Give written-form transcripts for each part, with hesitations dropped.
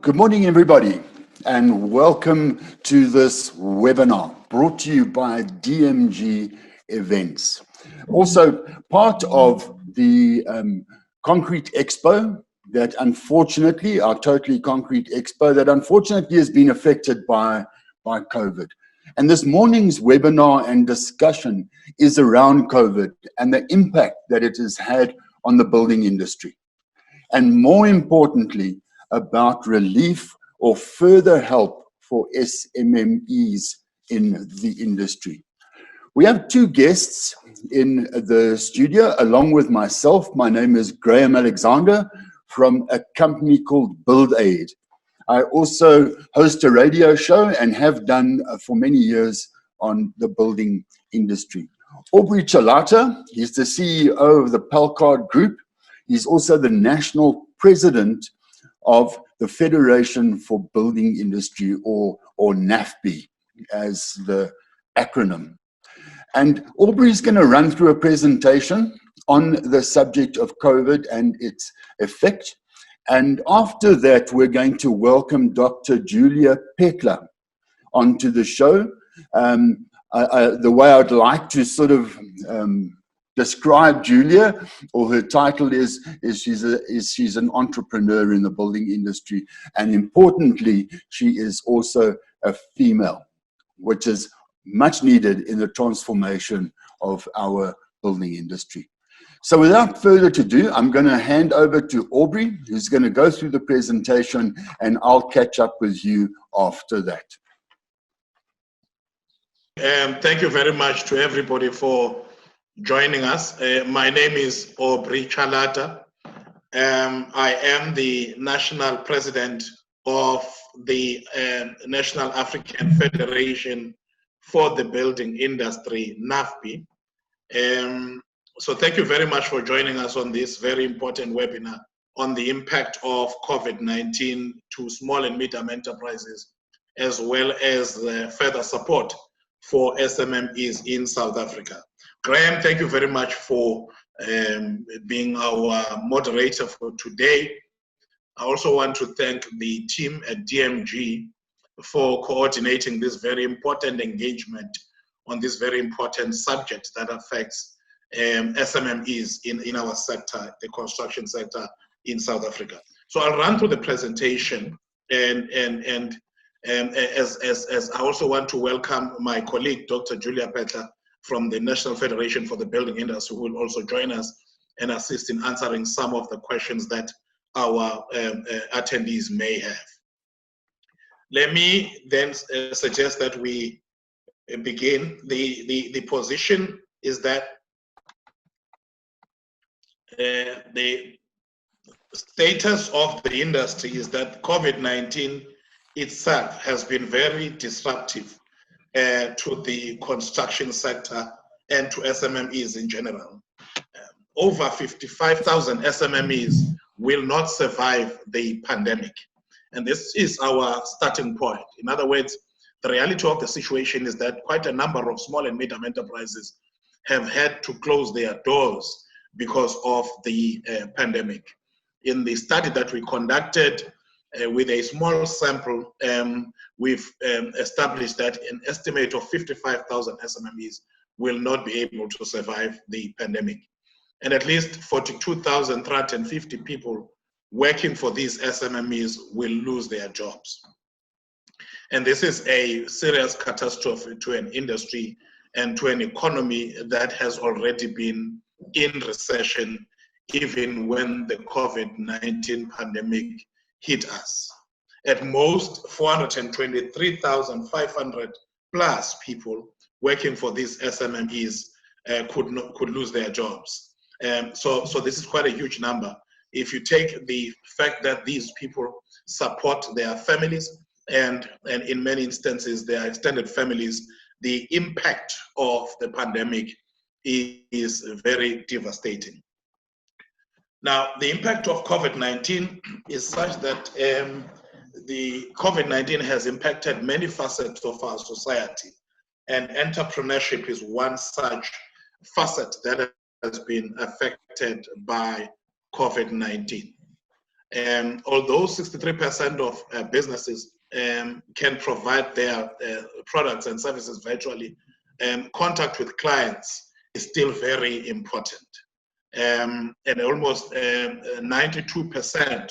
Good morning, everybody, and welcome to this webinar brought to you by DMG Events. Also, part of the Concrete Expo that unfortunately, our Totally Concrete Expo that unfortunately has been affected by COVID. And this morning's webinar and discussion is around COVID and the impact that it has had on the building industry. And more importantly, about relief or further help for SMMEs in the industry. We have two guests in the studio along with myself. My name is Graham Alexander from a company called Buildaid. I also host a radio show and have done for many years on the building industry. Aubrey Tshalata, he's the CEO of the Pelcard Group. He's also the national president of the Federation for Building Industry, or NAFBI as the acronym. And Aubrey's going to run through a presentation on the subject of COVID and its effect. And after that, we're going to welcome Dr. Julia Petler onto the show. The way I'd like to sort of describe Julia, or her title is she's an entrepreneur in the building industry, and importantly, she is also a female, which is much needed in the transformation of our building industry. So without further ado, I'm going to hand over to Aubrey, who's going to go through the presentation, and I'll catch up with you after that. Thank you very much to everybody for joining us. My name is Aubrey Tshalata. I am the National President of the National African Federation for the Building Industry, NAFBI. So thank you very much for joining us on this very important webinar on the impact of COVID-19 to small and medium enterprises, as well as further support for SMMEs in South Africa. Graham, thank you very much for being our moderator for today. I also want to thank the team at DMG for coordinating this very important engagement on this very important subject that affects SMMEs in our sector, the construction sector in South Africa. So I'll run through the presentation, and as I also want to welcome my colleague, Dr. Julia Petler, from the National Federation for the Building Industry, who will also join us and assist in answering some of the questions that our attendees may have. Let me then suggest that we begin. The position is that the status of the industry is that COVID-19 itself has been very disruptive to the construction sector and to SMMEs in general. Over 55,000 SMMEs will not survive the pandemic. And this is our starting point. In other words, the reality of the situation is that quite a number of small and medium enterprises have had to close their doors because of the pandemic. In the study that we conducted with a small sample, we've established that an estimate of 55,000 SMMEs will not be able to survive the pandemic. And at least 42,350 people working for these SMMEs will lose their jobs. And this is a serious catastrophe to an industry and to an economy that has already been in recession, even when the COVID-19 pandemic hit us. At most, 423,500 plus people working for these SMMEs could lose their jobs. So this is quite a huge number. If you take the fact that these people support their families and in many instances their extended families, the impact of the pandemic is very devastating. Now, the impact of COVID-19 is such that the COVID-19 has impacted many facets of our society, and entrepreneurship is one such facet that has been affected by COVID-19. although 63% of businesses can provide their products and services virtually, contact with clients is still very important. And almost 92%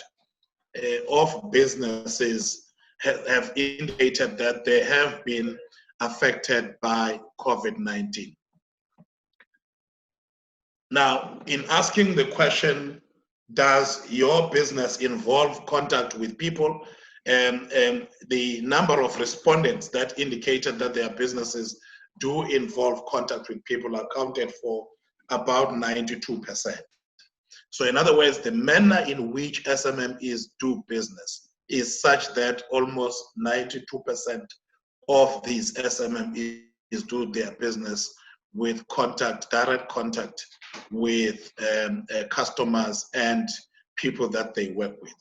of businesses have indicated that they have been affected by COVID-19. Now, in asking the question, does your business involve contact with people? The number of respondents that indicated that their businesses do involve contact with people accounted for about 92%. So in other words, the manner in which SMMEs do business is such that almost 92% of these SMMEs do their business with contact, direct contact with customers and people that they work with.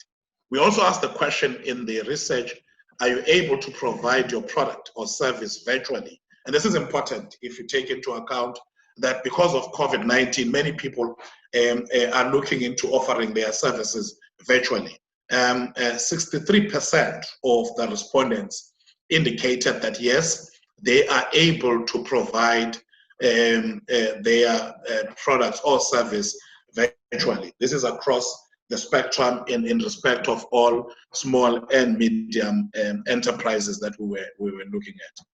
We also asked the question in the research, are you able to provide your product or service virtually? And this is important if you take into account that because of COVID-19, many people are looking into offering their services virtually. 63% of the respondents indicated that yes, they are able to provide their products or service virtually. This is across the spectrum in respect of all small and medium enterprises that we were looking at.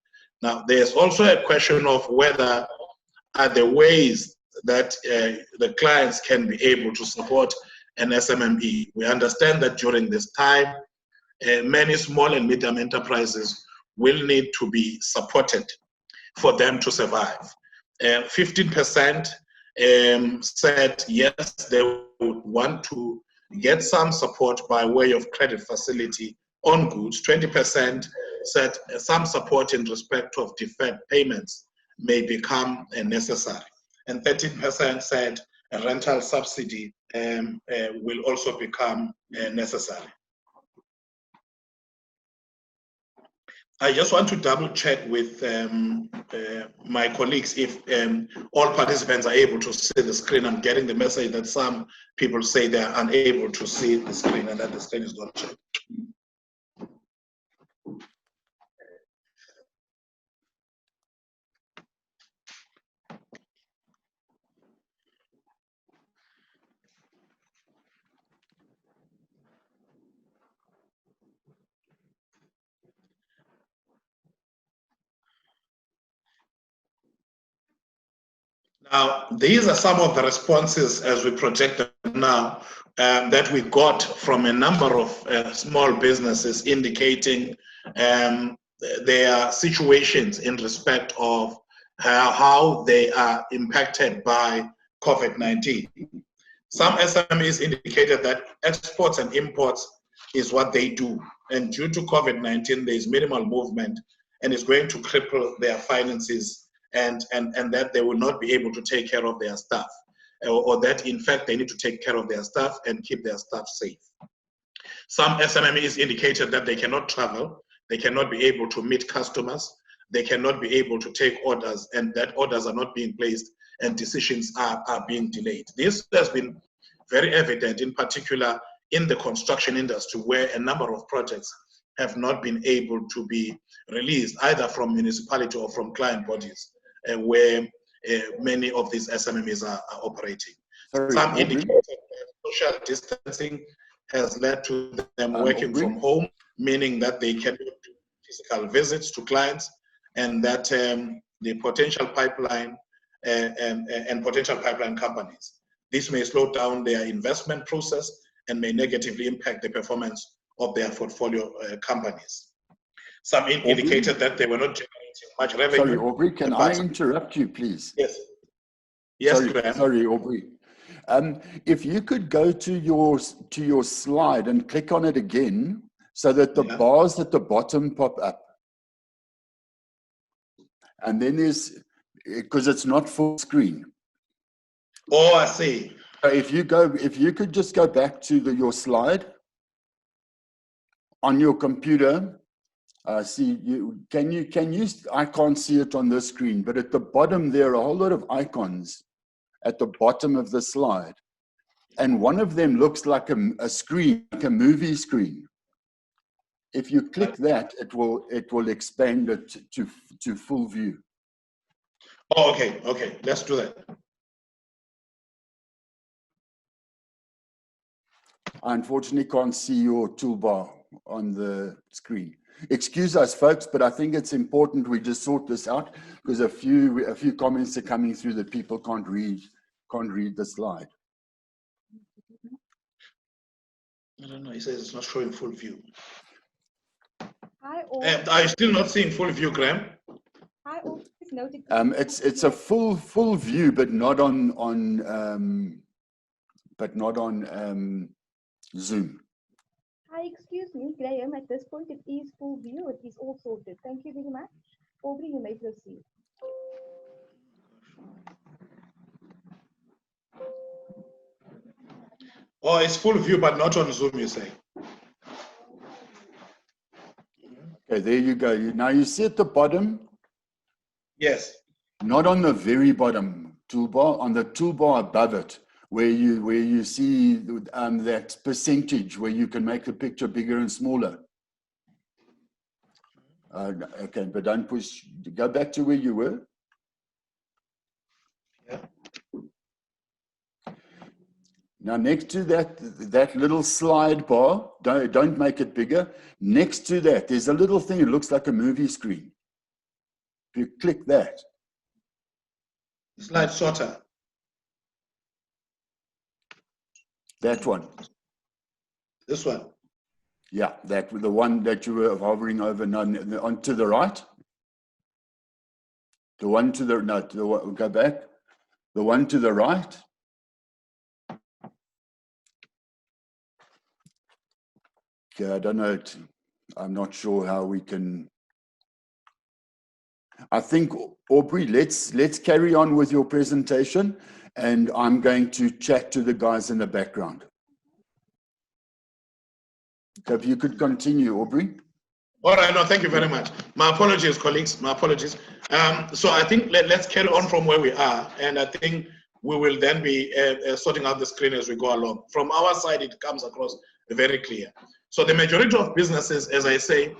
Now, there's also a question of whether are the ways that the clients can be able to support an SMME. We understand that during this time, many small and medium enterprises will need to be supported for them to survive. 15% said yes, they would want to get some support by way of credit facility on goods. 20% said some support in respect of deferred payments may become necessary. And 13% said a rental subsidy will also become necessary. I just want to double check with my colleagues if all participants are able to see the screen. I'm getting the message that some people say they are unable to see the screen and that the screen is not checked. Now, these are some of the responses as we project them now that we got from a number of small businesses indicating their situations in respect of how they are impacted by COVID-19. Some SMEs indicated that exports and imports is what they do. And due to COVID-19, there's minimal movement and it's going to cripple their finances and that they will not be able to take care of their staff, or that in fact they need to take care of their staff and keep their staff safe. Some SMMEs indicated that they cannot travel, they cannot be able to meet customers, they cannot be able to take orders, and that orders are not being placed and decisions are being delayed. This has been very evident, in particular in the construction industry, where a number of projects have not been able to be released either from municipality or from client bodies, where many of these SMMEs are operating. Sorry, some Aubrey? indicate that social distancing has led to them working Aubrey? from home, meaning that they cannot do physical visits to clients, and that the potential pipeline and potential pipeline companies, this may slow down their investment process and may negatively impact the performance of their portfolio companies. Some indicated that they were not generating much revenue. Sorry, Aubrey, can I interrupt you, please? Yes. Yes, sorry, Aubrey. If you could go to your slide and click on it again so that the bars at the bottom pop up. And then there's, because it's not full screen. Oh, I see. So if you could just go back to your slide on your computer. See, can you, I can't see it on this screen, but at the bottom there are a whole lot of icons at the bottom of the slide. and one of them looks like a screen, like a movie screen. If you click that, it will expand it to full view. Oh, okay, let's do that. I unfortunately can't see your toolbar on the screen. Excuse us, folks, but I think it's important we just sort this out because a few comments are coming through that people can't read the slide. I don't know. He says it's not showing full view. Hi, all. Are you still not seeing full view, Graham? Hi, all. Noted. It's a full view, but not on Zoom. Hi, excuse me, Graham. At this point, it is full view. It is all sorted. Thank you very much. Aubrey, you may proceed. Oh, it's full view, but not on Zoom, you say? Okay, there you go. Now you see at the bottom. Yes. Not on the very bottom toolbar, on the toolbar above it, where you see that percentage where you can make the picture bigger and smaller. Okay, but don't push. Go back to where you were. Yeah. Now, next to that little slide bar, don't make it bigger. Next to that, there's a little thing. It looks like a movie screen. If you click that. Slide sorter. That one. This one. Yeah, the one that you were hovering over, on to the right. The one to the go back. The one to the right. Okay, I don't know. I'm not sure how we can. I think, Aubrey, let's carry on with your presentation, and I'm going to chat to the guys in the background. So if you could continue, Aubrey. All right, no, thank you very much. My apologies, colleagues, my apologies. So I think let's carry on from where we are, and I think we will then be sorting out the screen as we go along. From our side, it comes across very clear. So the majority of businesses, as I say,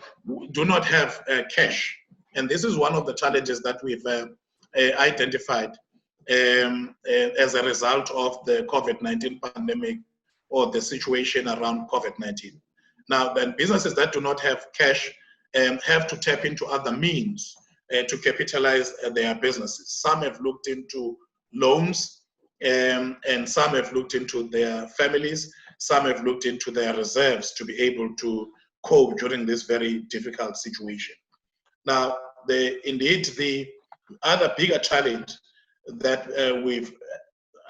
do not have cash. And this is one of the challenges that we've identified as a result of the COVID-19 pandemic or the situation around COVID-19. Now, then businesses that do not have cash have to tap into other means to capitalize their businesses. Some have looked into loans, and some have looked into their families. Some have looked into their reserves to be able to cope during this very difficult situation. Now, indeed, the other bigger challenge that we've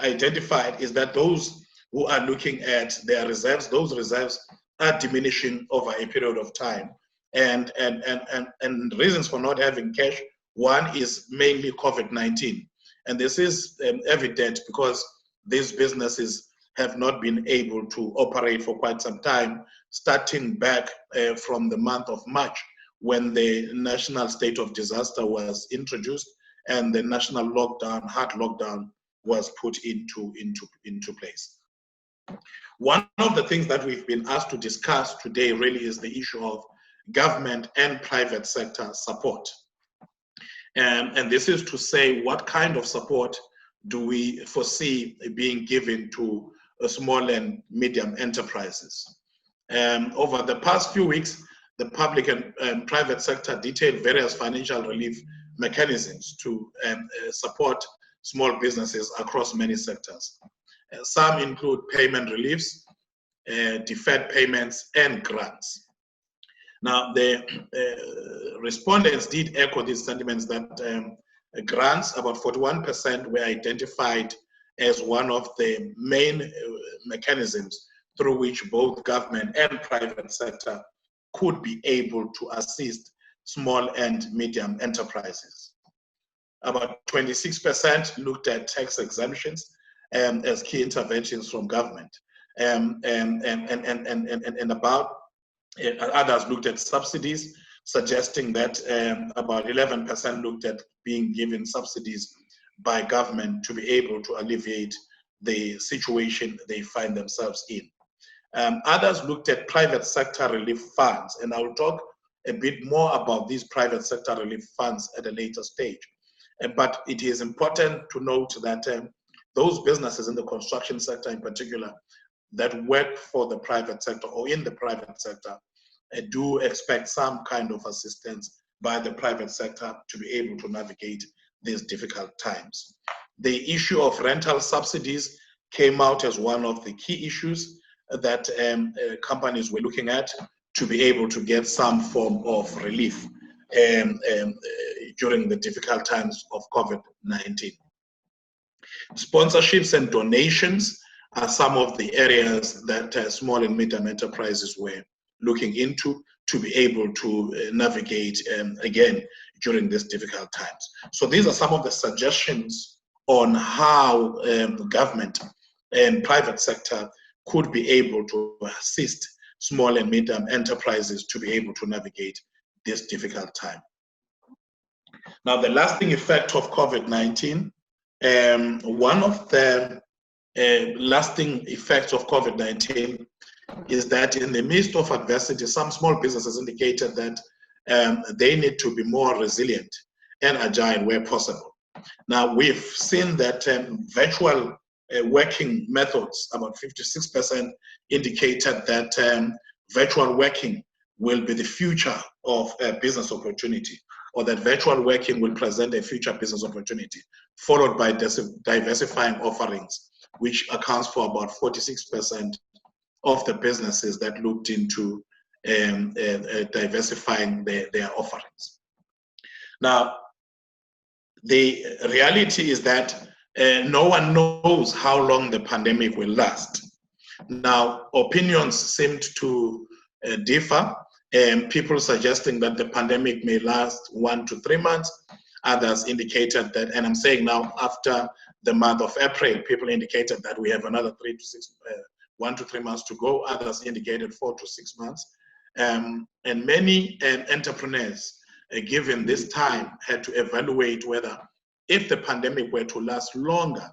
identified is that those who are looking at their reserves, those reserves are diminishing over a period of time. And reasons for not having cash, one is mainly COVID-19. And this is evident because these businesses have not been able to operate for quite some time, starting back from the month of March, when the national state of disaster was introduced and the national lockdown, hard lockdown, was put into place. One of the things that we've been asked to discuss today really is the issue of government and private sector support. And this is to say, what kind of support do we foresee being given to small and medium enterprises? Over the past few weeks, the public and private sector detailed various financial relief mechanisms to support small businesses across many sectors. Some include payment reliefs, deferred payments, and grants. Now, the respondents did echo these sentiments that grants, about 41%, were identified as one of the main mechanisms through which both government and private sector could be able to assist small and medium enterprises. About 26% looked at tax exemptions as key interventions from government, and about others looked at subsidies, suggesting that about 11% looked at being given subsidies by government to be able to alleviate the situation they find themselves in. Others looked at private sector relief funds, and I will talk a bit more about these private sector relief funds at a later stage. But it is important to note that those businesses in the construction sector in particular that work for the private sector or in the private sector do expect some kind of assistance by the private sector to be able to navigate these difficult times. The issue of rental subsidies came out as one of the key issues that companies were looking at to be able to get some form of relief during the difficult times of COVID-19. Sponsorships and donations are some of the areas that small and medium enterprises were looking into to be able to navigate again during these difficult times. So these are some of the suggestions on how government and private sector could be able to assist small and medium enterprises to be able to navigate this difficult time. Now, the lasting effect of COVID-19, one of the lasting effects of COVID-19 is that in the midst of adversity, some small businesses indicated that they need to be more resilient and agile where possible. Now, we've seen that virtual working methods, about 56% indicated that virtual working will be the future of business opportunity, or that virtual working will present a future business opportunity, followed by diversifying offerings, which accounts for about 46% of the businesses that looked into diversifying their offerings. Now, the reality is that no one knows how long the pandemic will last. Now, opinions seemed to differ. People suggesting that the pandemic may last 1 to 3 months. Others indicated that, and I'm saying now after the month of April, people indicated that we have another 1 to 3 months to go. Others indicated 4 to 6 months. And many entrepreneurs, given this time, had to evaluate whether if the pandemic were to last longer,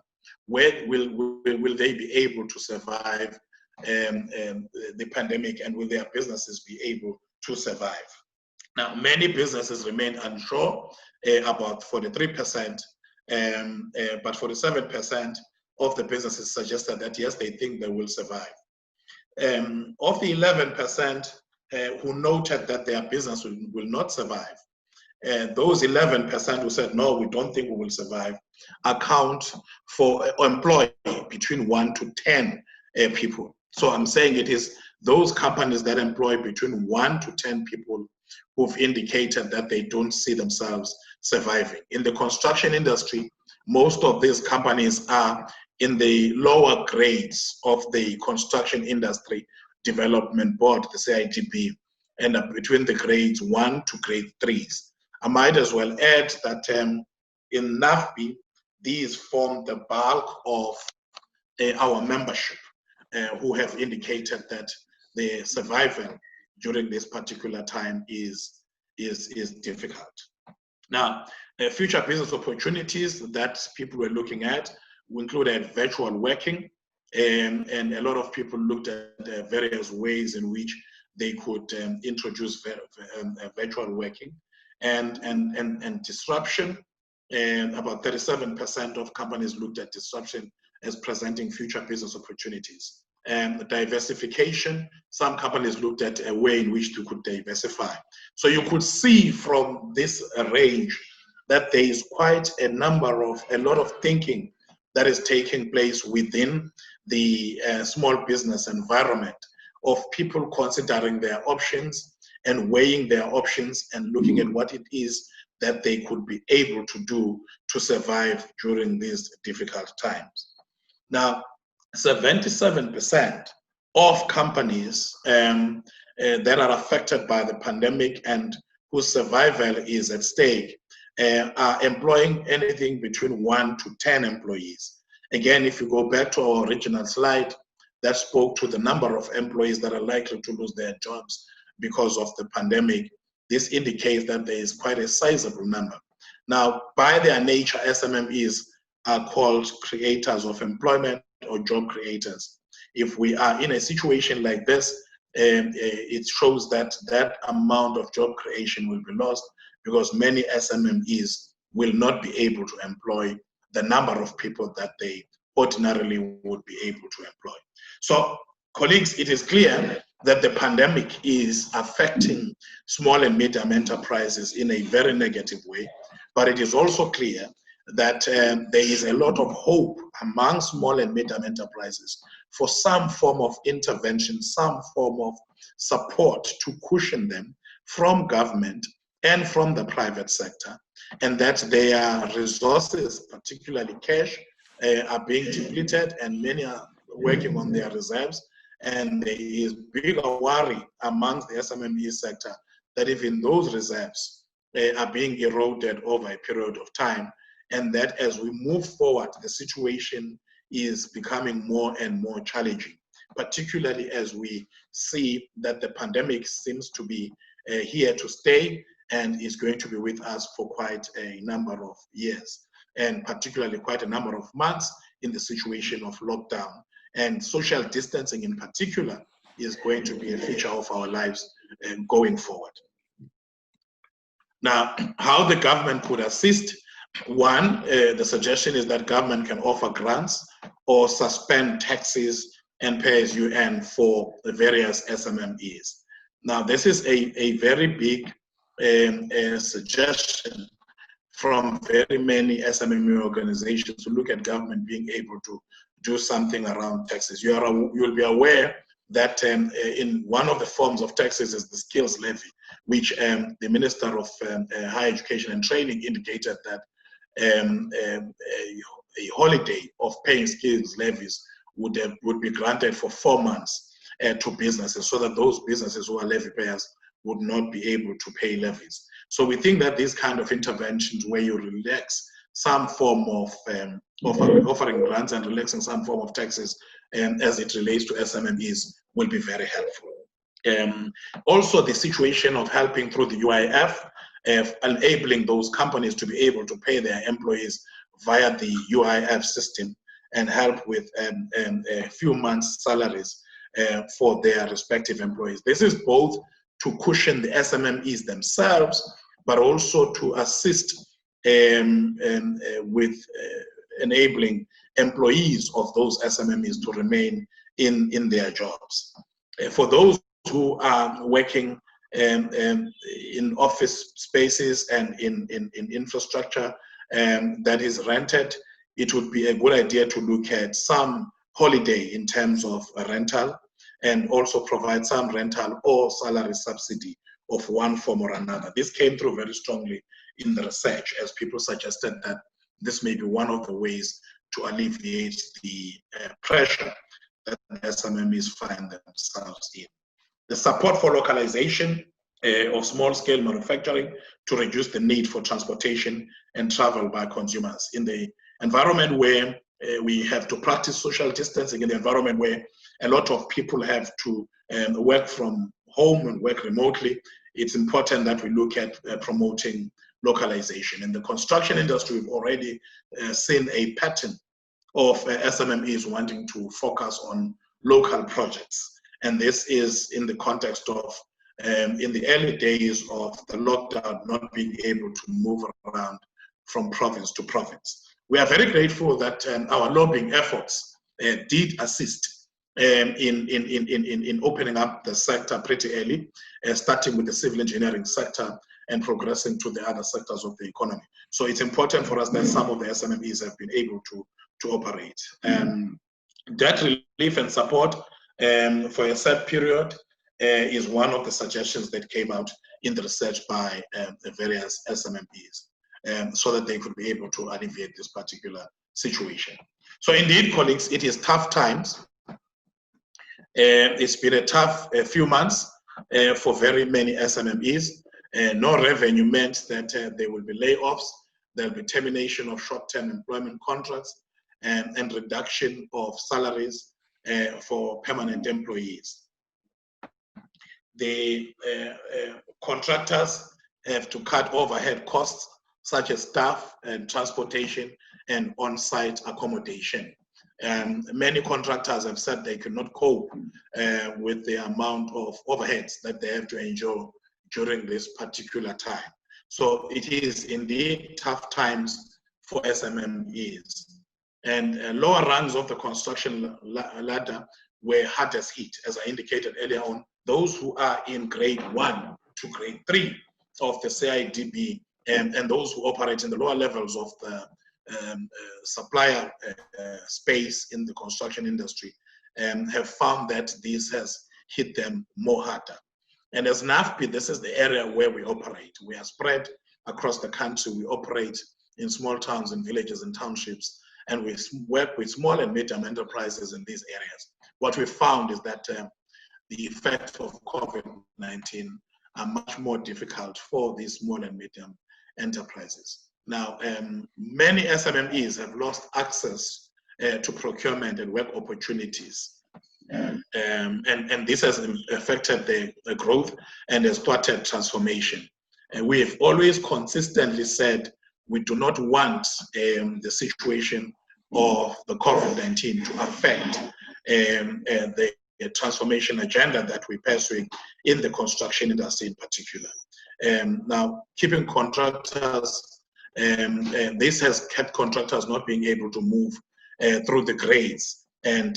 where will they be able to survive the pandemic, and will their businesses be able to survive? Now, many businesses remain unsure, about 43%, but 47% of the businesses suggested that yes, they think they will survive. Of the 11% who noted that their business will not survive, those 11% who said, no, we don't think we will survive, account for employ between 1 to 10 people. So I'm saying it is those companies that employ between 1 to 10 people who've indicated that they don't see themselves surviving. In the construction industry, most of these companies are in the lower grades of the Construction Industry Development Board, the CIDB, and between the grades 1 to grade 3s. I might as well add that in NAFBI, these form the bulk of our membership who have indicated that the survival during this particular time is difficult. Now, future business opportunities that people were looking at included virtual working, and a lot of people looked at various ways in which they could introduce virtual working. And disruption, and about 37% of companies looked at disruption as presenting future business opportunities. And diversification, some companies looked at a way in which they could diversify. So you could see from this range that there is quite a lot of thinking that is taking place within the small business environment of people considering their options and weighing their options and looking at what it is that they could be able to do to survive during these difficult times. Now, 77% of companies that are affected by the pandemic and whose survival is at stake are employing anything between 1 to 10 employees. Again, if you go back to our original slide that spoke to the number of employees that are likely to lose their jobs because of the pandemic, this indicates that there is quite a sizable number. Now, by their nature, SMMEs are called creators of employment or job creators. If we are in a situation like this, it shows that that amount of job creation will be lost because many SMMEs will not be able to employ the number of people that they ordinarily would be able to employ. So, colleagues, it is clear that the pandemic is affecting small and medium enterprises in a very negative way, but it is also clear that there is a lot of hope among small and medium enterprises for some form of intervention, some form of support to cushion them from government and from the private sector, and that their resources, particularly cash, are being depleted, and many are working on their reserves. And there is bigger worry amongst the SMME sector that even those reserves are being eroded over a period of time, and that as we move forward, the situation is becoming more and more challenging, particularly as we see that the pandemic seems to be here to stay and is going to be with us for quite a number of years, and particularly quite a number of months in the situation of lockdown. And social distancing in particular is going to be a feature of our lives going forward. Now, how the government could assist: one, the suggestion is that government can offer grants or suspend taxes and pay as you earn for the various SMMEs. Now, this is a very big suggestion from very many SMME organizations to look at government being able to do something around taxes. You'll be aware that in one of the forms of taxes is the skills levy, which the Minister of Higher Education and Training indicated that a holiday of paying skills levies would be granted for 4 months to businesses, so that those businesses who are levy payers would not be able to pay levies. So we think that these kind of interventions where you relax some form of offering grants and relaxing some form of taxes as it relates to SMMEs will be very helpful. Also, the situation of helping through the UIF, enabling those companies to be able to pay their employees via the UIF system and help with a few months' salaries for their respective employees. This is both to cushion the SMMEs themselves, but also to assist with enabling employees of those SMMEs to remain in their jobs. For those who are working in office spaces and in infrastructure that is rented, it would be a good idea to look at some holiday in terms of rental, and also provide some rental or salary subsidy of one form or another. This came through very strongly in the research, as people suggested that this may be one of the ways to alleviate the pressure that SMMEs find themselves in. The support for localization of small-scale manufacturing to reduce the need for transportation and travel by consumers. In the environment where we have to practice social distancing, in the environment where a lot of people have to work from home and work remotely, it's important that we look at promoting localization. In the construction industry, we've already seen a pattern of SMMEs wanting to focus on local projects. And this is in the context of, in the early days of the lockdown, not being able to move around from province to province. We are very grateful that our lobbying efforts did assist in opening up the sector pretty early, starting with the civil engineering sector and progressing to the other sectors of the economy. So it's important for us that some of the SMMEs have been able to operate. Debt relief and support for a set period is one of the suggestions that came out in the research by the various SMMEs, so that they could be able to alleviate this particular situation. So indeed, colleagues, it is tough times. It's been a tough few months for very many SMMEs. No revenue meant that there will be layoffs, there will be termination of short-term employment contracts, and reduction of salaries for permanent employees. The contractors have to cut overhead costs such as staff and transportation and on-site accommodation. Many contractors have said they cannot cope with the amount of overheads that they have to endure during this particular time. So it is indeed tough times for SMMEs. And lower rungs of the construction ladder were hardest hit, as I indicated earlier on. Those who are in grade 1 to grade 3 of the CIDB and those who operate in the lower levels of the supplier space in the construction industry have found that this has hit them more harder. And as NAFBI, this is the area where we operate. We are spread across the country. We operate in small towns and villages and townships, and we work with small and medium enterprises in these areas. What we found is that the effects of COVID-19 are much more difficult for these small and medium enterprises. Now, many SMMEs have lost access to procurement and work opportunities. And this has affected the growth and has started transformation. And we have always consistently said we do not want the situation of the COVID-19 to affect the transformation agenda that we're pursuing in the construction industry in particular. Now, keeping contractors, this has kept contractors not being able to move through the grades, and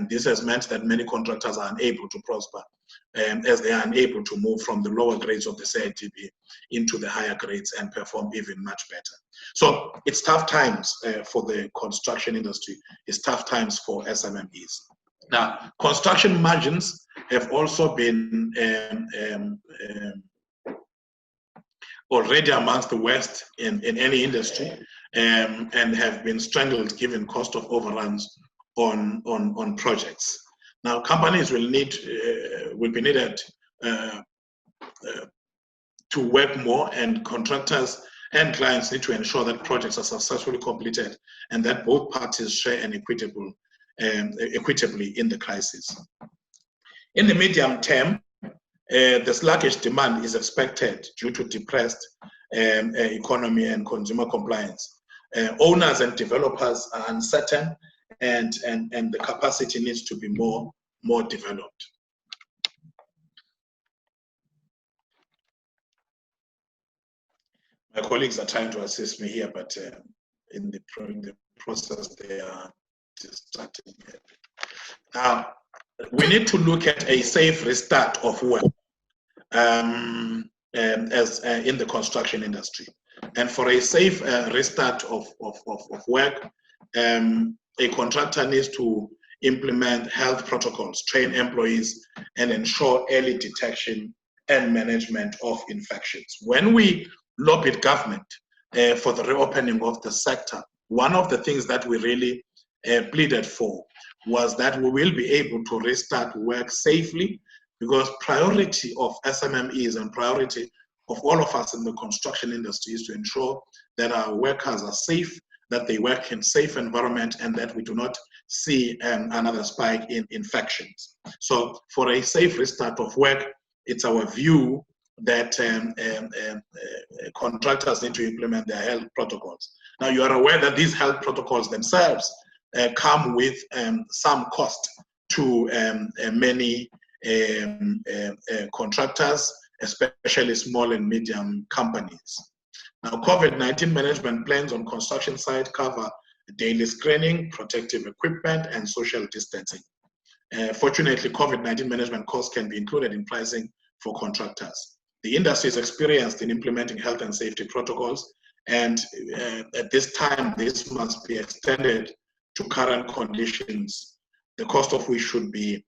this has meant that many contractors are unable to prosper as they are unable to move from the lower grades of the CITB into the higher grades and perform even much better. So it's tough times for the construction industry. It's tough times for SMMEs. Now, construction margins have also been already amongst the worst in any industry, and have been strangled given cost of overruns on projects. Now, companies will be needed to work more, and contractors and clients need to ensure that projects are successfully completed and that both parties share an equitably in the crisis. In the medium term, the sluggish demand is expected due to depressed economy and consumer compliance. Owners and developers are uncertain, and the capacity needs to be more developed. My colleagues are trying to assist me here, but in the process they are distracting me. Now, we need to look at a safe restart of work as in the construction industry. And for a safe restart of work, a contractor needs to implement health protocols, train employees, and ensure early detection and management of infections. When we lobbied government for the reopening of the sector, one of the things that we really pleaded for was that we will be able to restart work safely, because priority of SMMEs and priority of all of us in the construction industry is to ensure that our workers are safe, that they work in safe environment, and that we do not see another spike in infections. So for a safe restart of work, it's our view that contractors need to implement their health protocols. Now, you are aware that these health protocols themselves come with some cost to many contractors, especially small and medium companies. Now, COVID-19 management plans on construction site cover daily screening, protective equipment, and social distancing. Fortunately, COVID-19 management costs can be included in pricing for contractors. The industry is experienced in implementing health and safety protocols, and at this time, this must be extended to current conditions, the cost of which should be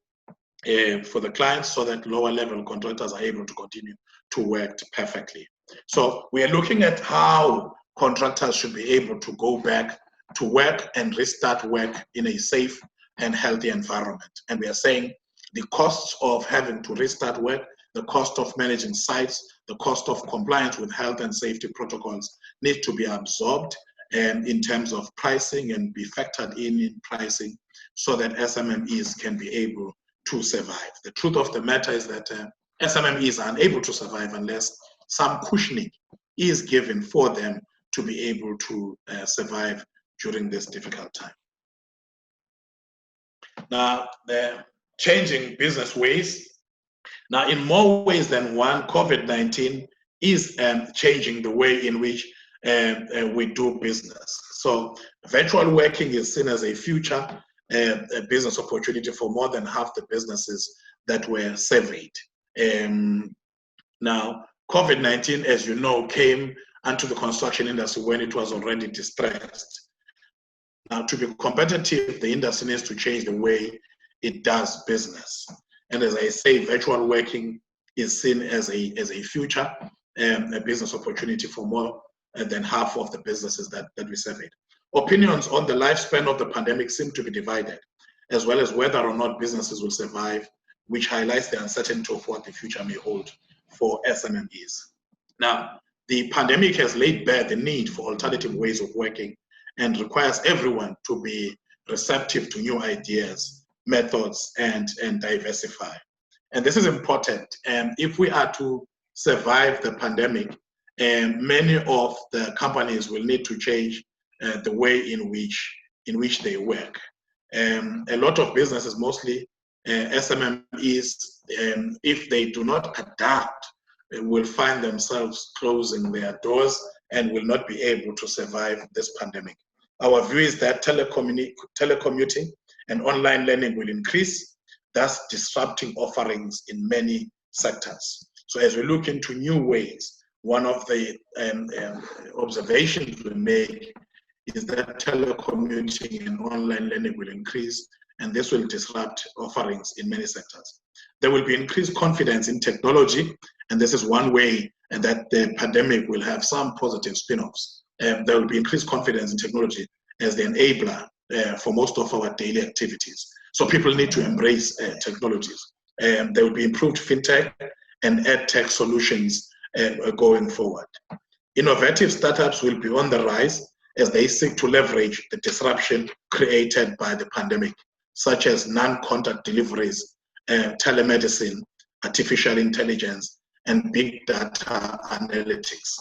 for the clients, so that lower level contractors are able to continue to work perfectly. So we are looking at how contractors should be able to go back to work and restart work in a safe and healthy environment. And we are saying the costs of having to restart work, the cost of managing sites, the cost of compliance with health and safety protocols need to be absorbed in terms of pricing and be factored in pricing, so that SMMEs can be able to survive. The truth of the matter is that SMMEs are unable to survive unless some cushioning is given for them to be able to survive during this difficult time. Now, the changing business ways. Now, in more ways than one, COVID-19 is changing the way in which we do business. So virtual working is seen as a future a business opportunity for more than half the businesses that were surveyed. Now, COVID-19, as you know, came onto the construction industry when it was already distressed. Now, to be competitive, the industry needs to change the way it does business. And as I say, virtual working is seen as a future a business opportunity for more than half of the businesses that we surveyed. Opinions on the lifespan of the pandemic seem to be divided, as well as whether or not businesses will survive, which highlights the uncertainty of what the future may hold for SMMEs. Now, the pandemic has laid bare the need for alternative ways of working and requires everyone to be receptive to new ideas, methods, and diversify. And this is important. If we are to survive the pandemic, many of the companies will need to change the way in which they work. A lot of businesses, mostly SMMEs, if they do not adapt, will find themselves closing their doors and will not be able to survive this pandemic. Our view is that telecommuting and online learning will increase, thus disrupting offerings in many sectors. So as we look into new ways, one of the observations we make is that telecommuting and online learning will increase, and this will disrupt offerings in many sectors. There will be increased confidence in technology, and this is one way that the pandemic will have some positive spin-offs. There will be increased confidence in technology as the enabler for most of our daily activities. So people need to embrace technologies. There will be improved fintech and edtech solutions going forward. Innovative startups will be on the rise as they seek to leverage the disruption created by the pandemic, such as non-contact deliveries, telemedicine, artificial intelligence, and big data analytics.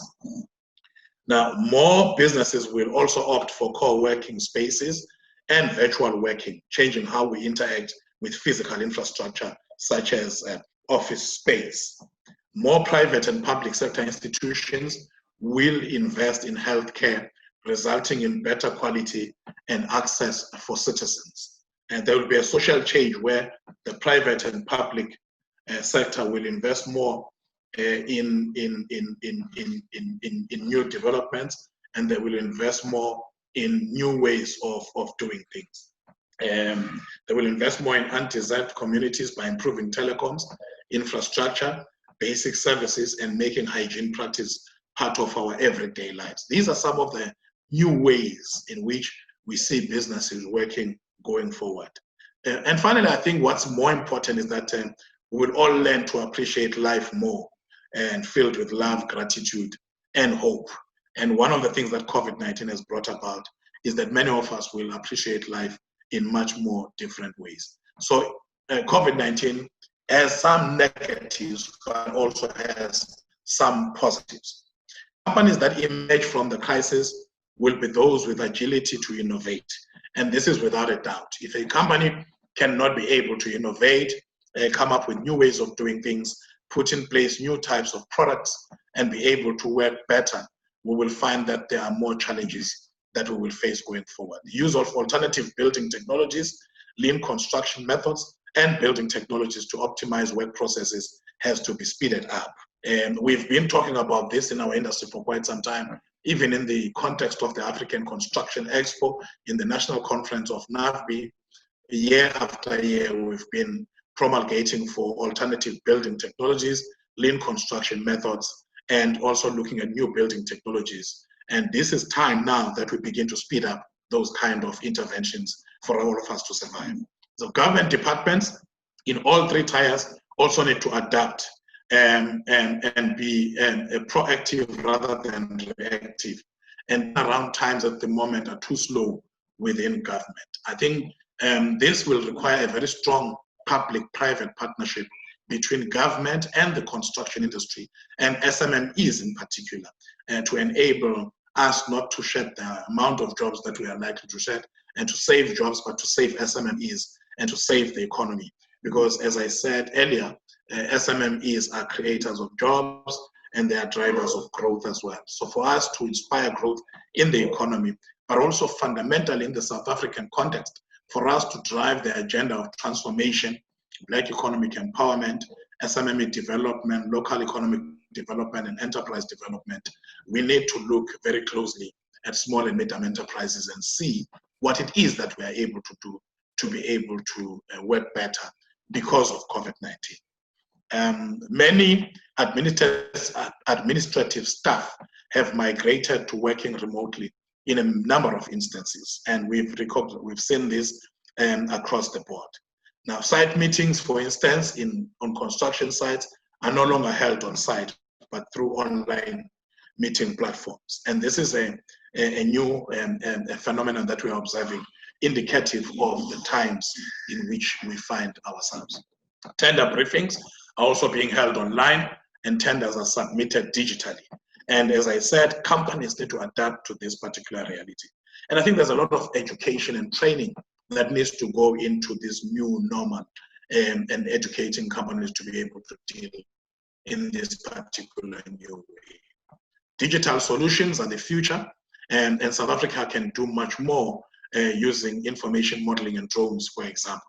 Now, more businesses will also opt for co-working spaces and virtual working, changing how we interact with physical infrastructure, such as office space. More private and public sector institutions will invest in healthcare, resulting in better quality and access for citizens. And there will be a social change where the private and public sector will invest more in new developments, and they will invest more in new ways of doing things. They will invest more in undeserved communities by improving telecoms, infrastructure, basic services, and making hygiene practice part of our everyday lives. These are some of the new ways in which we see businesses working going forward. And finally, I think what's more important is that we will all learn to appreciate life more and filled with love, gratitude, and hope. And one of the things that COVID-19 has brought about is that many of us will appreciate life in much more different ways. So COVID-19 has some negatives, but also has some positives. Companies that emerge from the crisis will be those with agility to innovate. And this is without a doubt. If a company cannot be able to innovate, come up with new ways of doing things, put in place new types of products, and be able to work better, we will find that there are more challenges that we will face going forward. The use of alternative building technologies, lean construction methods, and building technologies to optimize work processes has to be speeded up. And we've been talking about this in our industry for quite some time, even in the context of the African Construction Expo, in the National Conference of NAFBI. Year after year, we've been promulgating for alternative building technologies, lean construction methods, and also looking at new building technologies. And this is time now that we begin to speed up those kind of interventions for all of us to survive. So government departments in all three tiers also need to adapt and be proactive rather than reactive. And around times at the moment are too slow within government. I think this will require a very strong public-private partnership between government and the construction industry, and SMMEs in particular, to enable us not to shed the amount of jobs that we are likely to shed, and to save jobs, but to save SMMEs and to save the economy. Because as I said earlier, SMMEs are creators of jobs and they are drivers of growth as well. So for us to inspire growth in the economy, but also fundamentally in the South African context, for us to drive the agenda of transformation, Black economic empowerment, SMME development, local economic development, and enterprise development, we need to look very closely at small and medium enterprises and see what it is that we are able to do to be able to work better because of COVID-19. Many administrative staff have migrated to working remotely in a number of instances, and we've seen this across the board. Now, site meetings, for instance, on construction sites are no longer held on site, but through online meeting platforms. And this is a new phenomenon that we are observing, indicative of the times in which we find ourselves. Tender briefings are also being held online, and tenders are submitted digitally. And as I said, companies need to adapt to this particular reality. And I think there's a lot of education and training that needs to go into this new normal, and educating companies to be able to deal in this particular new way. Digital solutions are the future, and South Africa can do much more using information modeling and drones, for example.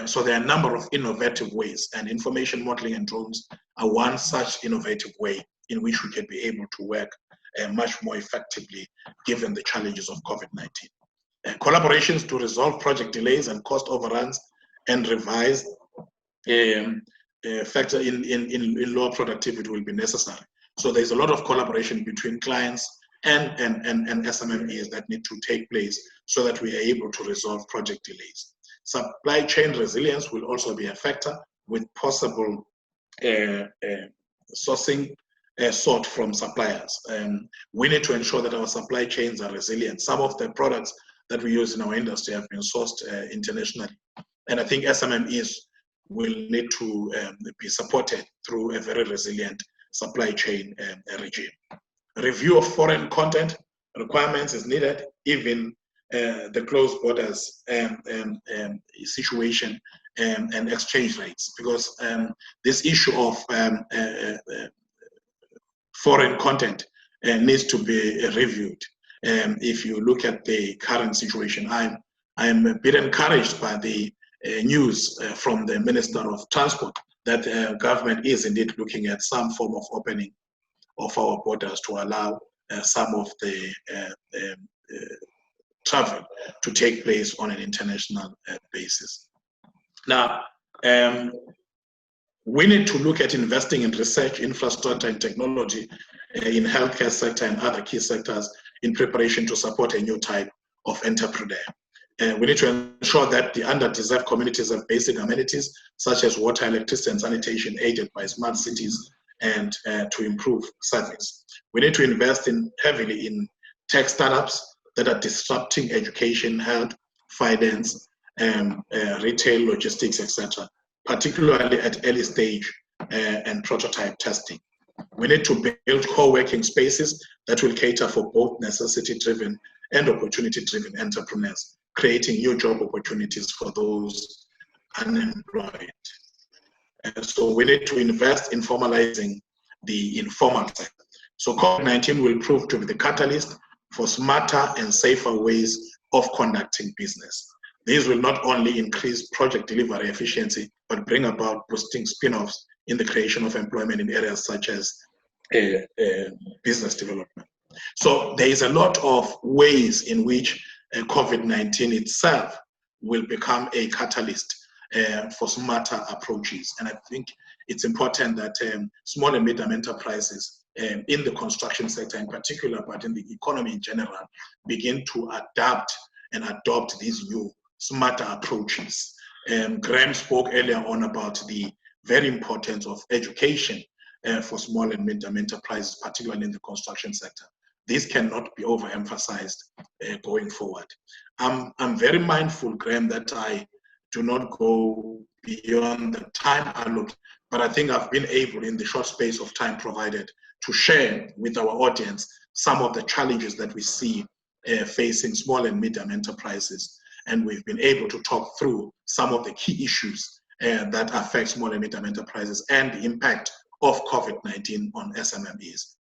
So there are a number of innovative ways, and information modeling and drones are one such innovative way in which we can be able to work much more effectively given the challenges of COVID-19. Collaborations to resolve project delays and cost overruns and revise factor in lower productivity will be necessary. So there's a lot of collaboration between clients and SMMEs that need to take place so that we are able to resolve project delays. Supply chain resilience will also be a factor, with possible sourcing sought from suppliers. We need to ensure that our supply chains are resilient. Some of the products that we use in our industry have been sourced internationally. And I think SMMEs will need to be supported through a very resilient supply chain regime. Review of foreign content requirements is needed, even the closed borders situation and exchange rates, because this issue of foreign content needs to be reviewed. If you look at the current situation, I'm a bit encouraged by the news from the Minister of Transport that the government is indeed looking at some form of opening of our borders to allow some of the travel to take place on an international basis. Now, we need to look at investing in research, infrastructure, and technology in healthcare sector and other key sectors in preparation to support a new type of entrepreneur. We need to ensure that the underdeserved communities have basic amenities such as water, electricity, and sanitation aided by smart cities and to improve service. We need to invest heavily in tech startups that are disrupting education, health, finance, retail, logistics, etc., particularly at early stage and prototype testing. We need to build co-working spaces that will cater for both necessity-driven and opportunity-driven entrepreneurs, creating new job opportunities for those unemployed. So we need to invest in formalizing the informal sector. So COVID-19 will prove to be the catalyst for smarter and safer ways of conducting business. These will not only increase project delivery efficiency, but bring about boosting spin-offs in the creation of employment in areas such as business development. So there is a lot of ways in which COVID-19 itself will become a catalyst for smarter approaches. And I think it's important that small and medium enterprises in the construction sector in particular, but in the economy in general, begin to adapt and adopt these new smarter approaches. Graham spoke earlier on about the very importance of education for small and medium enterprises, particularly in the construction sector. This cannot be overemphasized going forward. I'm very mindful, Graham, that I do not go beyond the time allocated, but I think I've been able, in the short space of time provided, to share with our audience some of the challenges that we see facing small and medium enterprises and we've been able to talk through some of the key issues that affect small and medium enterprises and the impact of COVID-19 on SMMEs.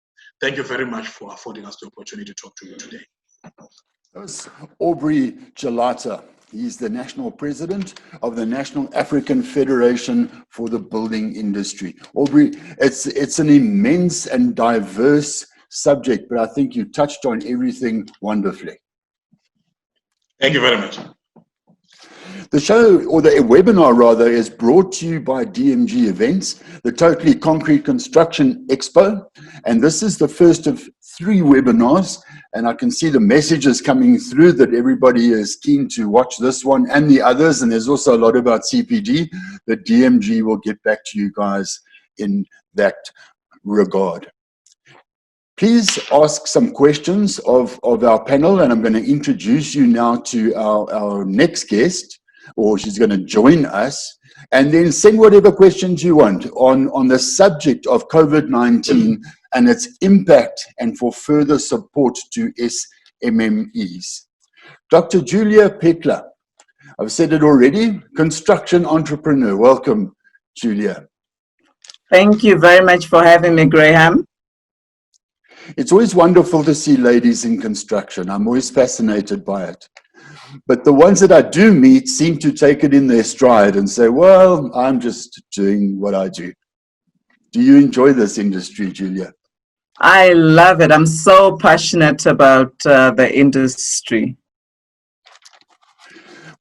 Thank you very much for affording us the opportunity to talk to you today. That was Aubrey Tshalata. He's the national president of the National African Federation for the Building Industry. Aubrey, it's an immense and diverse subject, but I think you touched on everything wonderfully. Thank you very much. The show, or the webinar rather, is brought to you by DMG Events, the Totally Concrete Construction Expo. And this is the first of 3 webinars. And I can see the messages coming through that everybody is keen to watch this one and the others. And there's also a lot about CPD that DMG will get back to you guys in that regard. Please ask some questions of our panel, and I'm going to introduce you now to our next guest, or she's going to join us, and then send whatever questions you want on the subject of COVID-19 and its impact and for further support to SMMEs. Dr. Julia Petler, I've said it already, construction entrepreneur. Welcome, Julia. Thank you very much for having me, Graham. It's always wonderful to see ladies in construction. I'm always fascinated by it. But the ones that I do meet seem to take it in their stride and say, well, I'm just doing what I do. Do you enjoy this industry, Julia? I love it. I'm so passionate about the industry.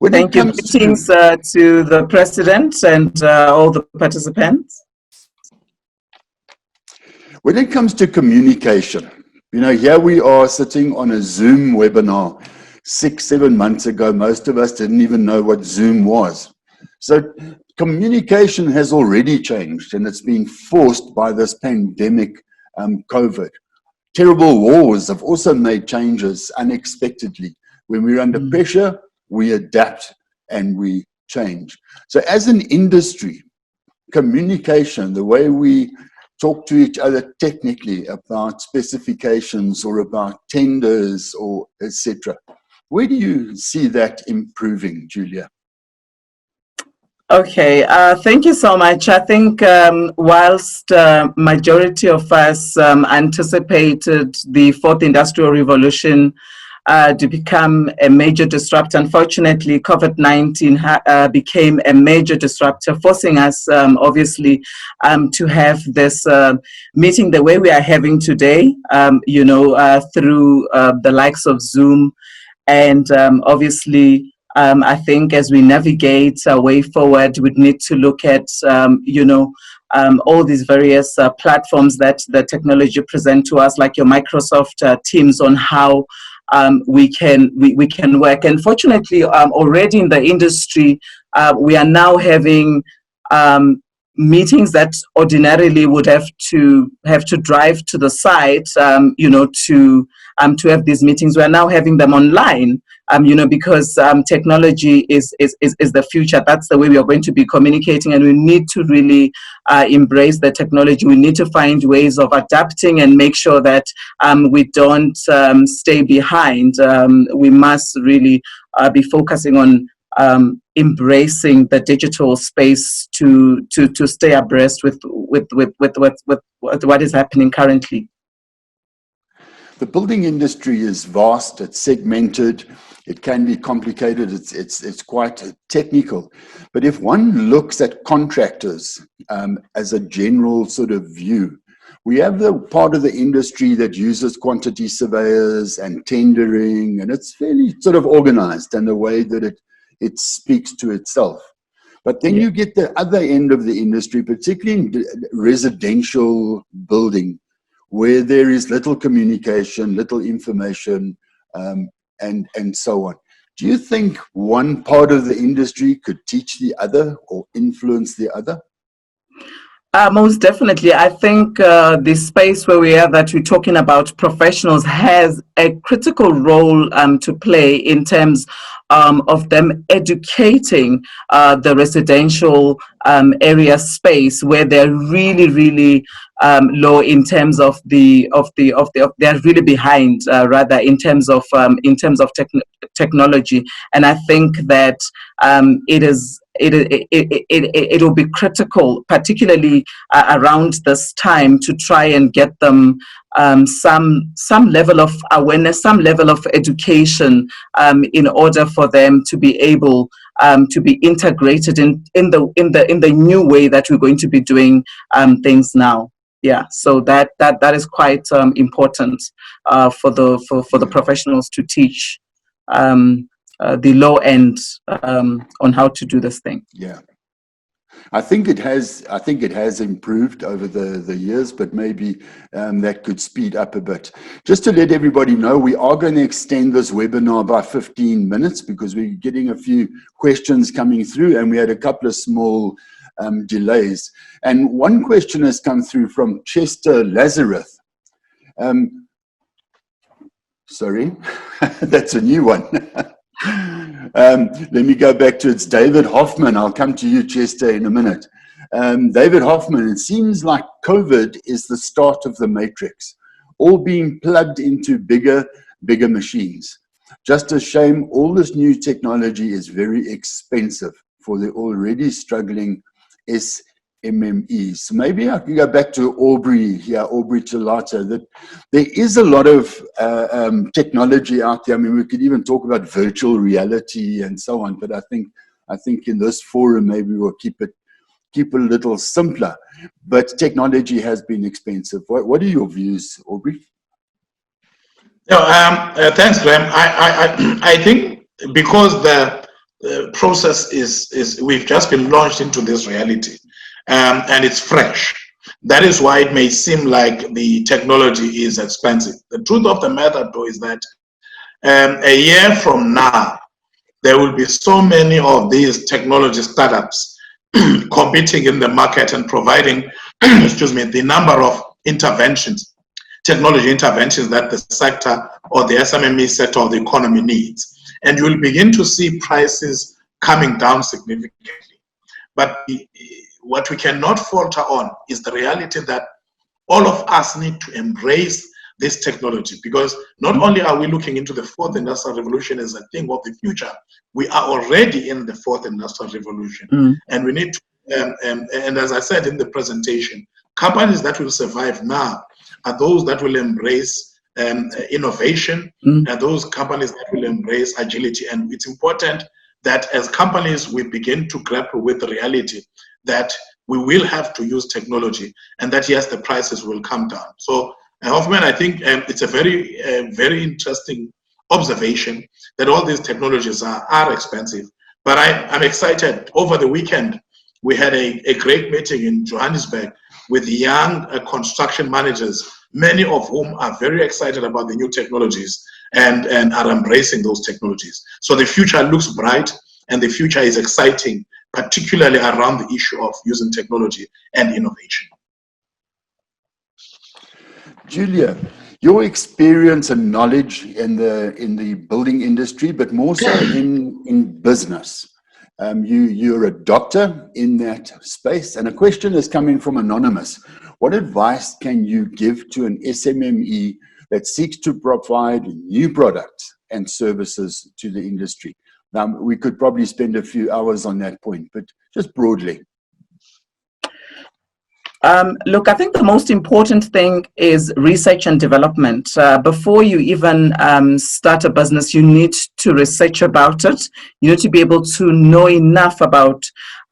Thank you. Greetings to the president and all the participants. When it comes to communication, you know, here we are sitting on a Zoom webinar. 6-7 months ago, most of us didn't even know what Zoom was. So communication has already changed, and it's been forced by this pandemic, COVID. Terrible wars have also made changes unexpectedly. When we're under pressure, we adapt and we change. So as an industry, communication, the way we talk to each other technically about specifications or about tenders or etc. Where do you see that improving, Julia? Okay, thank you so much. I think whilst majority of us anticipated the 4th Industrial Revolution to become a major disruptor, unfortunately, COVID-19 became a major disruptor, forcing us, obviously, to have this meeting the way we are having today, you know, through the likes of Zoom. And obviously, I think as we navigate our way forward, we need to look at, you know, all these various platforms that the technology present to us, like your Microsoft Teams, on how we can work. And fortunately, already in the industry, we are now having meetings that ordinarily would have to drive to the site, you know, to have these meetings. We are now having them online, you know, because technology is the future. That's the way we are going to be communicating, and we need to really embrace the technology. We need to find ways of adapting and make sure that we don't stay behind. We must really be focusing on embracing the digital space to stay abreast with what is happening currently. The building industry is vast, it's segmented, it can be complicated, it's quite technical. But if one looks at contractors as a general sort of view, we have the part of the industry that uses quantity surveyors and tendering, and it's fairly sort of organized in the way that it speaks to itself. But then you get the other end of the industry, particularly in residential building, where there is little communication, little information, and so on. Do you think one part of the industry could teach the other or influence the other? Most definitely. I think the space where we are, that we're talking about professionals, has a critical role to play in terms of them educating the residential area space where they're really low in terms of they're really behind rather in terms of technology. And I think that it will be critical, particularly around this time, to try and get them some level of awareness, some level of education, in order for them to be able to be integrated in the new way that we're going to be doing things now. Yeah, so that is quite important for the professionals to teach the low end on how to do this thing. Yeah, I think it has improved over the years, but maybe that could speed up a bit. Just to let everybody know, we are going to extend this webinar by 15 minutes because we're getting a few questions coming through, and we had a couple of small delays. And one question has come through from Chester Lazarus. Sorry, that's a new one. Let me go back to it's David Hoffman. I'll come to you, Chester, in a minute. David Hoffman, it seems like COVID is the start of the matrix, all being plugged into bigger machines. Just a shame all this new technology is very expensive for the already struggling SMMEs. So maybe I can go back to Aubrey here, Aubrey Tshalata, that there is a lot of technology out there. I mean, we could even talk about virtual reality and so on, but I think in this forum, maybe we'll keep it a little simpler. But technology has been expensive. What are your views, Aubrey? Thanks, Graham. I think because the process is we've just been launched into this reality, and it's fresh. That is why it may seem like the technology is expensive. The truth of the matter, though, is that a year from now, there will be so many of these technology startups competing in the market and providing, excuse me, the number of interventions, technology interventions that the sector or the SMME sector of the economy needs. And you will begin to see prices coming down significantly. But what we cannot falter on is the reality that all of us need to embrace this technology, because not only are we looking into the fourth industrial revolution as a thing of the future, we are already in the fourth industrial revolution. And we need to, and as I said in the presentation, companies that will survive now are those that will embrace innovation, and those companies that will embrace agility. And it's important that as companies, we begin to grapple with the reality that we will have to use technology, and that yes, the prices will come down. So Hoffman, I think it's a very interesting observation that all these technologies are expensive. But I'm excited. Over the weekend, we had a great meeting in Johannesburg with young construction managers, many of whom are very excited about the new technologies and are embracing those technologies. So the future looks bright, and the future is exciting, particularly around the issue of using technology and innovation. Julia, your experience and knowledge in the building industry, but more so in business. You're a doctor in that space, and a question is coming from Anonymous. What advice can you give to an SMME that seeks to provide new products and services to the industry? Now, we could probably spend a few hours on that point, but just broadly. Look, I think the most important thing is research and development. Before you even start a business, you need to research about it. You need to be able to know enough about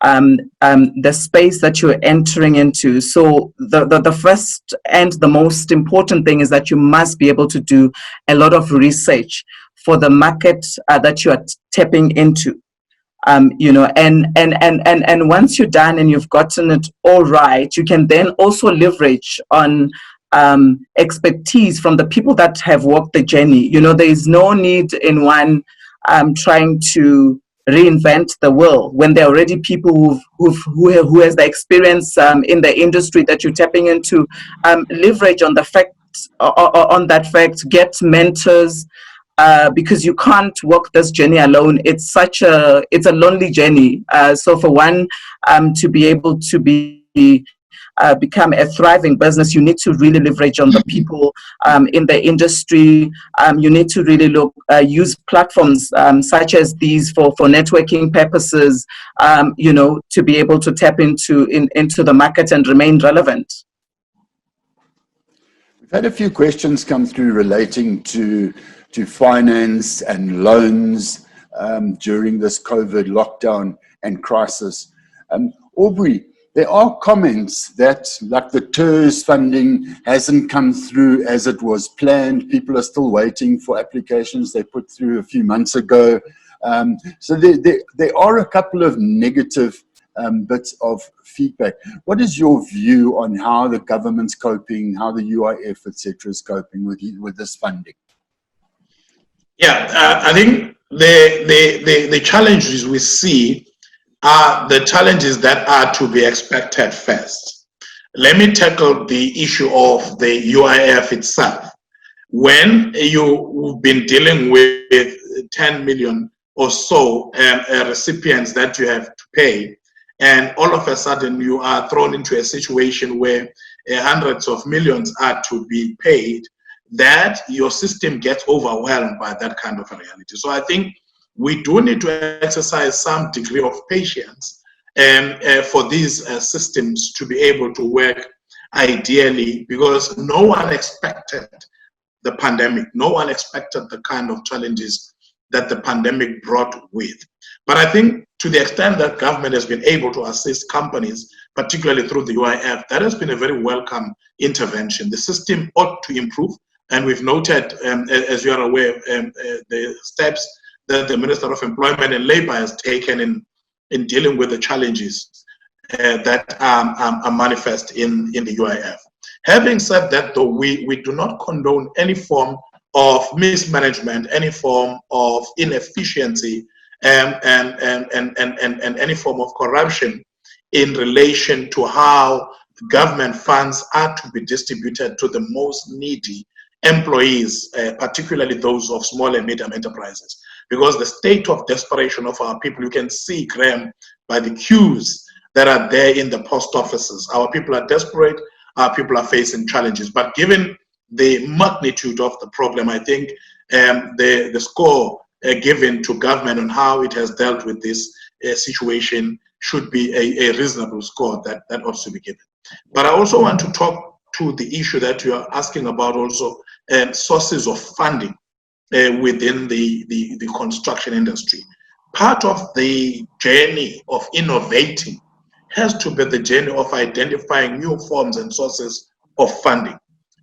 the space that you're entering into. So the first and the most important thing is that you must be able to do a lot of research for the market that you are tapping into. You know, and once you're done and you've gotten it all right, you can then also leverage on expertise from the people that have walked the journey. You know, there is no need in one trying to reinvent the wheel when there are already people who has the experience in the industry that you're tapping into. Leverage on the fact, on that fact, get mentors. because you can't walk this journey alone. It's a lonely journey. So for one, to be able to become a thriving business, you need to really leverage on the people in the industry. You need to really use platforms such as these for networking purposes, to be able to tap into the market and remain relevant. We've had a few questions come through relating to finance and loans during this COVID lockdown and crisis. Aubrey, there are comments that, like, the TERS funding hasn't come through as it was planned. People are still waiting for applications they put through a few months ago. So there are a couple of negative bits of feedback. What is your view on how the government's coping, how the UIF, etc., is coping with this funding? Yeah, I think the challenges we see are the challenges that are to be expected first. Let me tackle the issue of the UIF itself. When you've been dealing with 10 million or so recipients that you have to pay, and all of a sudden you are thrown into a situation where hundreds of millions are to be paid, that your system gets overwhelmed by that kind of a reality. So I think we do need to exercise some degree of patience for these systems to be able to work ideally, because no one expected the pandemic. No one expected the kind of challenges that the pandemic brought with. But I think to the extent that government has been able to assist companies, particularly through the UIF, that has been a very welcome intervention. The system ought to improve, and we've noted, as you are aware, the steps that the Minister of Employment and Labour has taken in dealing with the challenges that are manifest in the UIF. Having said that, though, we do not condone any form of mismanagement, any form of inefficiency, and any form of corruption in relation to how government funds are to be distributed to the most needy employees, particularly those of small and medium enterprises. Because the state of desperation of our people, you can see, Graham, by the queues that are there in the post offices. Our people are desperate, our people are facing challenges. But given the magnitude of the problem, I think the score given to government on how it has dealt with this situation should be a reasonable score that ought to be given. But I also want to talk to the issue that you are asking about also, sources of funding within the construction industry. Part of the journey of innovating has to be the journey of identifying new forms and sources of funding.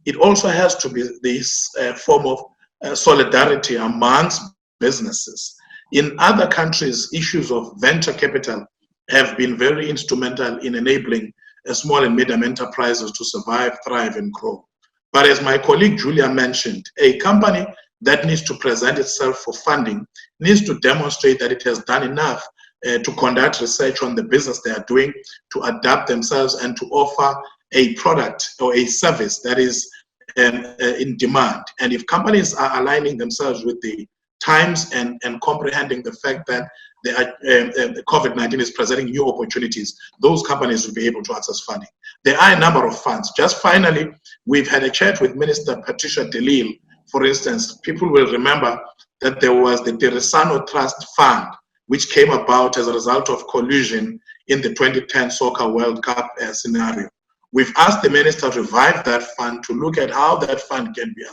It also has to be this form of solidarity amongst businesses. In other countries, issues of venture capital have been very instrumental in enabling small and medium enterprises to survive, thrive, and grow. But as my colleague Julia mentioned, a company that needs to present itself for funding needs to demonstrate that it has done enough to conduct research on the business they are doing, to adapt themselves, and to offer a product or a service that is in demand. And if companies are aligning themselves with the times and comprehending the fact that the COVID-19 is presenting new opportunities, those companies will be able to access funding. There are a number of funds. Just finally, we've had a chat with Minister Patricia de Lille. For instance, people will remember that there was the Teresano Trust Fund, which came about as a result of collusion in the 2010 Soccer World Cup scenario. We've asked the minister to revive that fund, to look at how that fund can be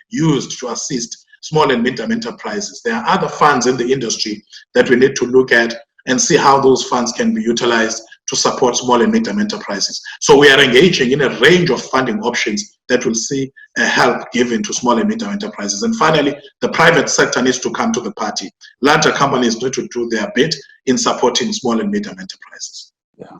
used to assist small and medium enterprises. There are other funds in the industry that we need to look at and see how those funds can be utilized to support small and medium enterprises. So we are engaging in a range of funding options that will see help given to small and medium enterprises. And finally, the private sector needs to come to the party. Larger companies need to do their bit in supporting small and medium enterprises. Yeah.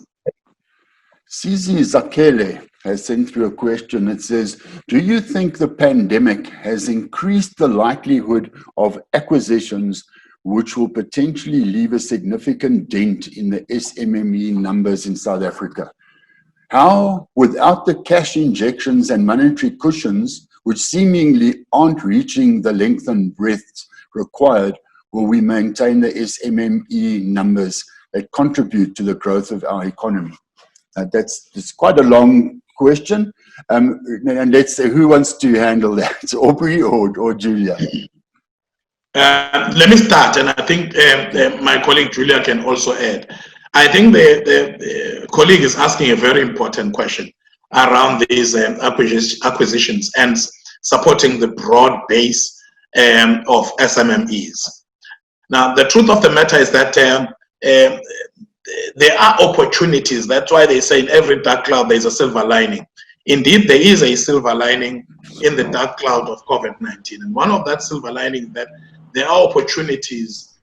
Sizi Zakele has sent through a question. It says, do you think the pandemic has increased the likelihood of acquisitions which will potentially leave a significant dent in the SMME numbers in South Africa? How, without the cash injections and monetary cushions which seemingly aren't reaching the length and breadth required, will we maintain the SMME numbers that contribute to the growth of our economy? That's quite a long question. And let's say, who wants to handle that, Aubrey or Julia? Let me start, and I think my colleague Julia can also add. I think the colleague is asking a very important question around these acquisitions and supporting the broad base of SMMEs. Now, the truth of the matter is that there are opportunities. That's why they say in every dark cloud there's a silver lining. Indeed, there is a silver lining in the dark cloud of COVID-19. And one of that silver lining is that there are opportunities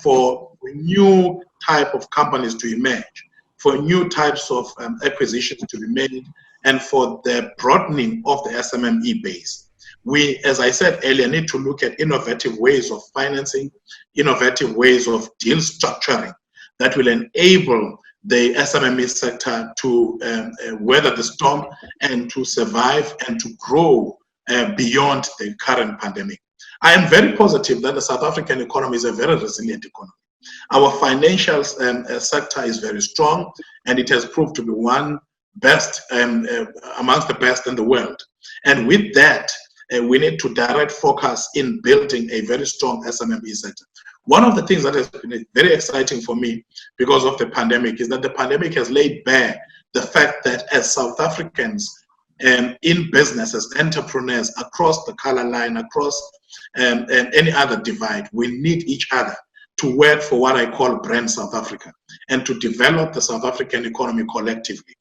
for new type of companies to emerge, for new types of acquisitions to be made, and for the broadening of the SMME base. We, as I said earlier, need to look at innovative ways of financing, innovative ways of deal structuring that will enable the SMME sector to weather the storm and to survive and to grow beyond the current pandemic. I am very positive that the South African economy is a very resilient economy. Our financial sector is very strong, and it has proved to be one best amongst the best in the world. And with that, we need to direct focus in building a very strong SMME sector. One of the things that has been very exciting for me because of the pandemic is that the pandemic has laid bare the fact that as South Africans in business, as entrepreneurs across the color line, across any other divide, we need each other to work for what I call brand South Africa and to develop the South African economy collectively.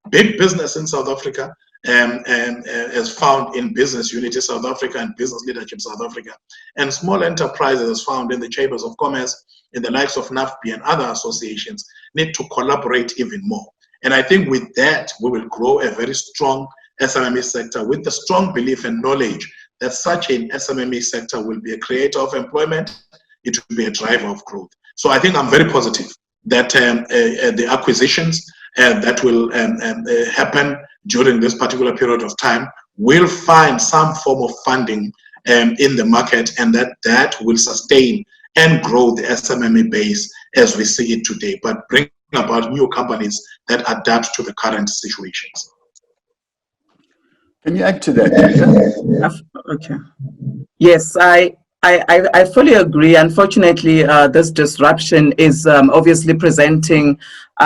Big business in South Africa as found in Business Unity South Africa and Business Leadership South Africa, and small enterprises as found in the Chambers of Commerce, in the likes of NAFBI and other associations, need to collaborate even more. And I think with that, we will grow a very strong SMME sector with the strong belief and knowledge that such an SMME sector will be a creator of employment, it will be a driver of growth. So I think I'm very positive that the acquisitions that will happen during this particular period of time will find some form of funding in the market, and that will sustain and grow the SMME base as we see it today, but bring about new companies that adapt to the current situations. Can you add to that, Julia? Okay. Yes, I fully agree. Unfortunately, this disruption is obviously presenting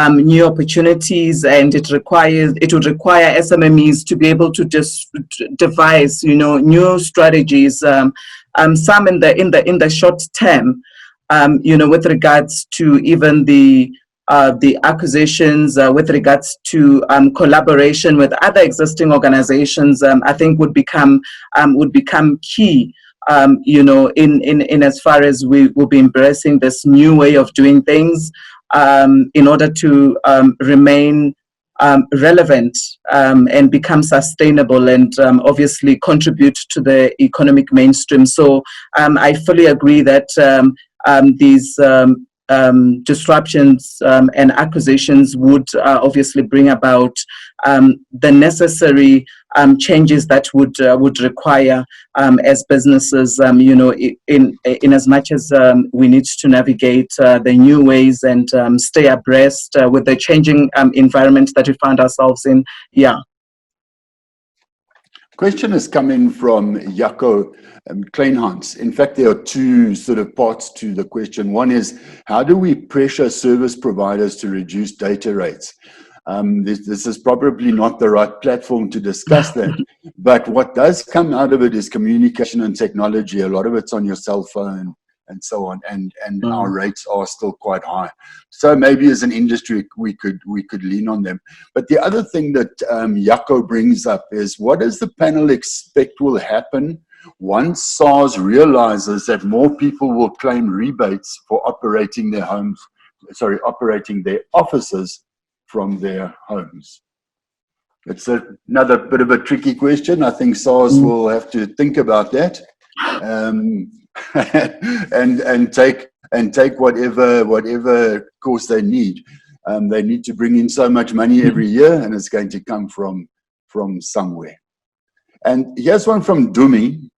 new opportunities, and it would require SMMEs to be able to just devise, new strategies. Some in the short term, with regards to even the acquisitions, with regards to collaboration with other existing organizations, I think would become key. In as far as we will be embracing this new way of doing things, in order to remain relevant and become sustainable and obviously contribute to the economic mainstream. So I fully agree that these disruptions and acquisitions would obviously bring about the necessary changes that would require as businesses, in as much as we need to navigate the new ways and stay abreast with the changing environment that we find ourselves in. Yeah. Question has come in from Jaco Kleinhans. In fact, there are two sort of parts to the question. One is, how do we pressure service providers to reduce data rates? This is probably not the right platform to discuss that, but what does come out of it is communication and technology. A lot of it's on your cell phone and so on, and our rates are still quite high. So maybe as an industry, we could lean on them. But the other thing that Jaco brings up is, what does the panel expect will happen once SARS realizes that more people will claim rebates for operating their offices from their homes? It's another bit of a tricky question. I think SARS will have to think about that. and take whatever course they need. They need to bring in so much money every year, and it's going to come from somewhere. And here's one from Dumi.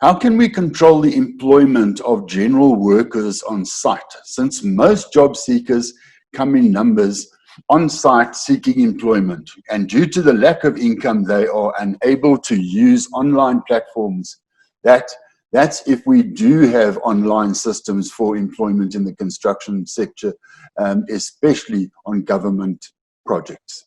How can we control the employment of general workers on site, since most job seekers come in numbers on site seeking employment, and due to the lack of income, they are unable to use online platforms? That's if we do have online systems for employment in the construction sector, especially on government projects.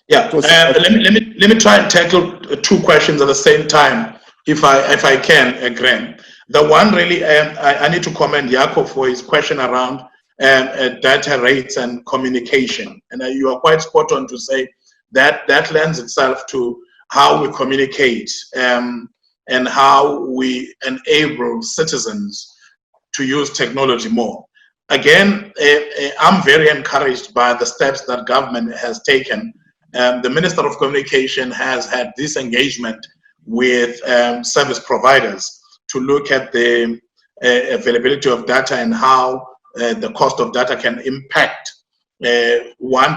Yeah, let me try and tackle two questions at the same time, if I can, Graham. The one really, I need to commend Jakob for his question around data rates and communication, and you are quite spot on to say that that lends itself to how we communicate and how we enable citizens to use technology more. Again, I'm very encouraged by the steps that government has taken. The Minister of Communication has had this engagement with service providers to look at the availability of data and how the cost of data can impact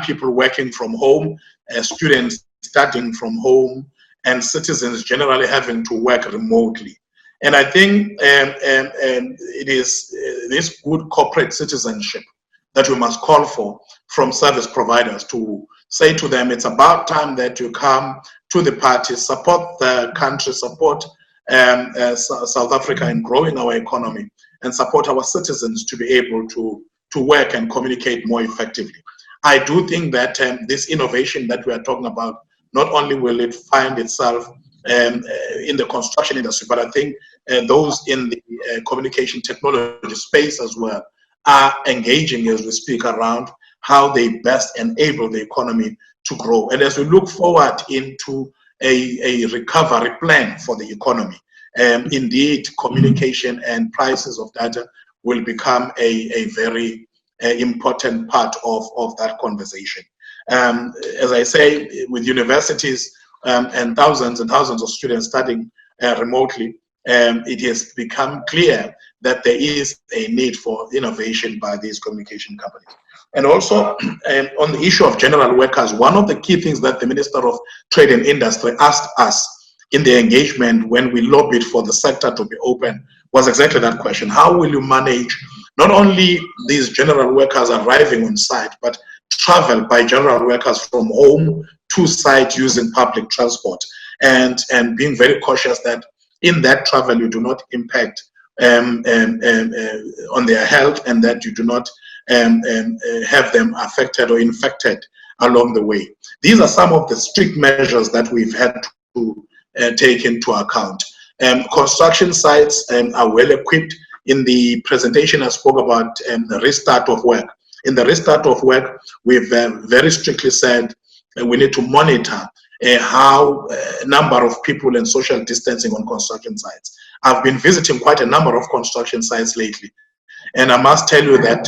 people working from home, students studying from home, and citizens generally having to work remotely. And I think it is this good corporate citizenship that we must call for from service providers, to say to them, it's about time that you come to the party, support the country, support South Africa in growing our economy, and support our citizens to be able to work and communicate more effectively. I do think that this innovation that we are talking about, not only will it find itself in the construction industry, but I think those in the communication technology space as well are engaging as we speak around how they best enable the economy to grow. And as we look forward into a recovery plan for the economy, indeed, communication and prices of data will become a very important part of that conversation. As I say, with universities and thousands of students studying remotely, it has become clear that there is a need for innovation by these communication companies. And also, on the issue of general workers, one of the key things that the Minister of Trade and Industry asked us in the engagement when we lobbied for the sector to be open was exactly that question. How will you manage not only these general workers arriving on site, but travel by general workers from home to site using public transport, and being very cautious that in that travel you do not impact on their health, and that you do not have them affected or infected along the way. These are some of the strict measures that we've had to take into account. Construction sites are well equipped. In the presentation, I spoke about the restart of work. In the restart of work, we've very strictly said we need to monitor how number of people and social distancing on construction sites. I've been visiting quite a number of construction sites lately, and I must tell you that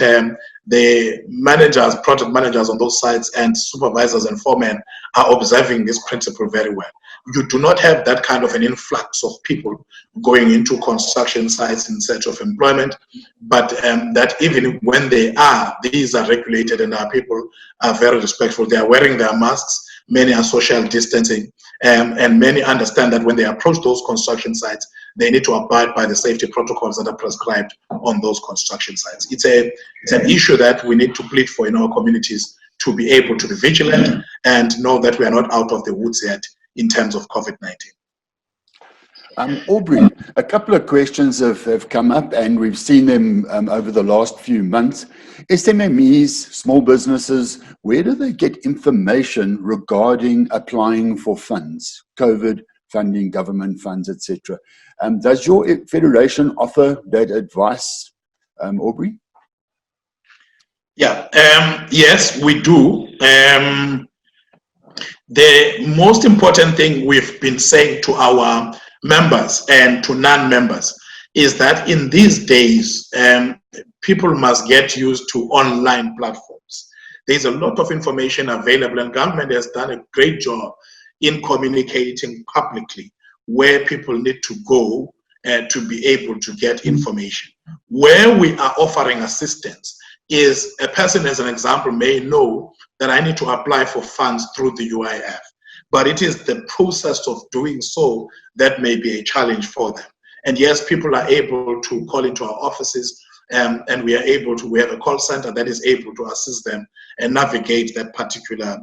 the managers, project managers on those sites, and supervisors and foremen are observing this principle very well. You do not have that kind of an influx of people going into construction sites in search of employment, but that even when they are, these are regulated, and our people are very respectful. They are wearing their masks, many are social distancing, and many understand that when they approach those construction sites, they need to abide by the safety protocols that are prescribed on those construction sites. It's an issue that we need to plead for in our communities, to be able to be vigilant and know that we are not out of the woods yet in terms of COVID-19. Aubrey, a couple of questions have come up, and we've seen them over the last few months. SMMEs, small businesses, where do they get information regarding applying for funds, COVID funding, government funds, etc.? Does your federation offer that advice, Aubrey? Yeah, yes, we do. The most important thing we've been saying to our members and to non-members is that in these days, people must get used to online platforms. There's a lot of information available, and government has done a great job in communicating publicly where people need to go to be able to get information. Where we are offering assistance is a person, as an example, may know that I need to apply for funds through the UIF. but it is the process of doing so that may be a challenge for them. And yes, people are able to call into our offices, and we have a call center that is able to assist them and navigate that particular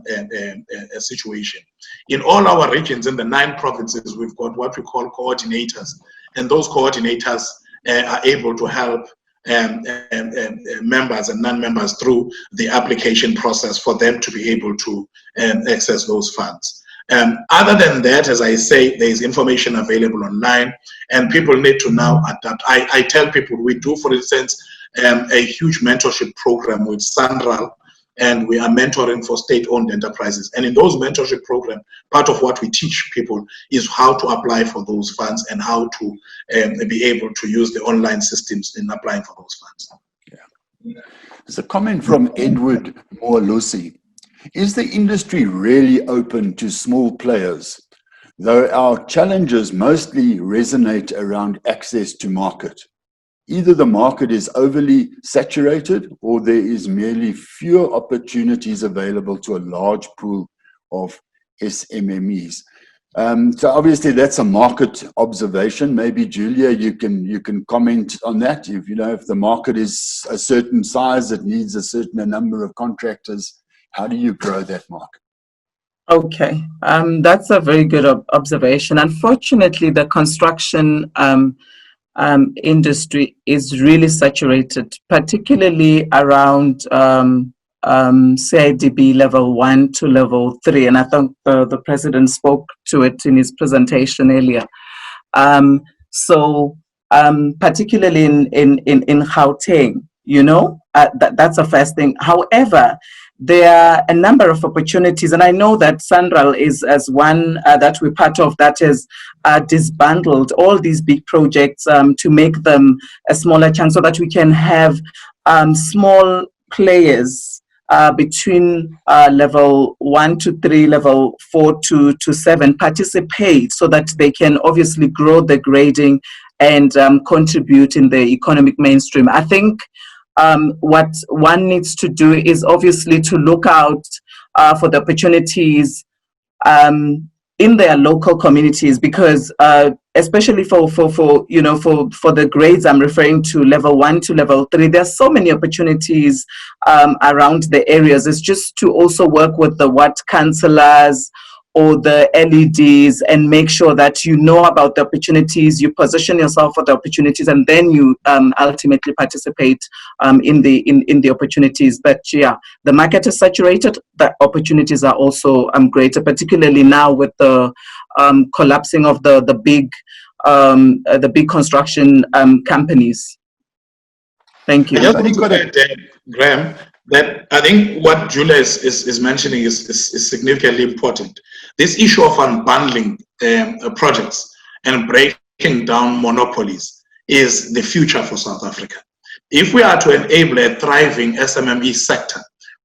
situation. In all our regions, in the 9 provinces, we've got what we call coordinators, and those coordinators are able to help members and non-members through the application process for them to be able to access those funds. Other than that, as I say, there is information available online, and people need to now adapt. I tell people we do, for instance, a huge mentorship program with Sandral, and we are mentoring for state-owned enterprises. And in those mentorship programs, part of what we teach people is how to apply for those funds and how to be able to use the online systems in applying for those funds. Yeah. There's a comment from Edward Moalusi. Is the industry really open to small players, though our challenges mostly resonate around access to market? Either the market is overly saturated or there is merely fewer opportunities available to a large pool of SMMEs. So obviously that's a market observation. Maybe Julia, you can comment on that. If the market is a certain size, it needs a certain number of contractors. How do you grow that market? Okay, that's a very good observation. Unfortunately, the construction industry is really saturated, particularly around CIDB level 1 to level 3, and I think the president spoke to it in his presentation earlier. Particularly in Gauteng, that's the first thing. However, there are a number of opportunities, and I know that Sandral is as one that we're part of that has disbundled all these big projects to make them a smaller chunk so that we can have small players between level 1 to 3, level 4 to 7 participate so that they can obviously grow the grading and contribute in the economic mainstream. I think what one needs to do is obviously to look out for the opportunities in their local communities, because especially for the grades I'm referring to, level 1 to level 3, there's so many opportunities around the areas. It's just to also work with the ward councillors or the LEDs and make sure that you know about the opportunities, you position yourself for the opportunities, and then you ultimately participate in the opportunities. But yeah, the market is saturated. The opportunities are also greater, particularly now with the collapsing of the big construction companies. Thank you. I just want to add, Graham, that I think what Julia is mentioning is significantly important. This issue of unbundling projects and breaking down monopolies is the future for South Africa. If we are to enable a thriving SMME sector,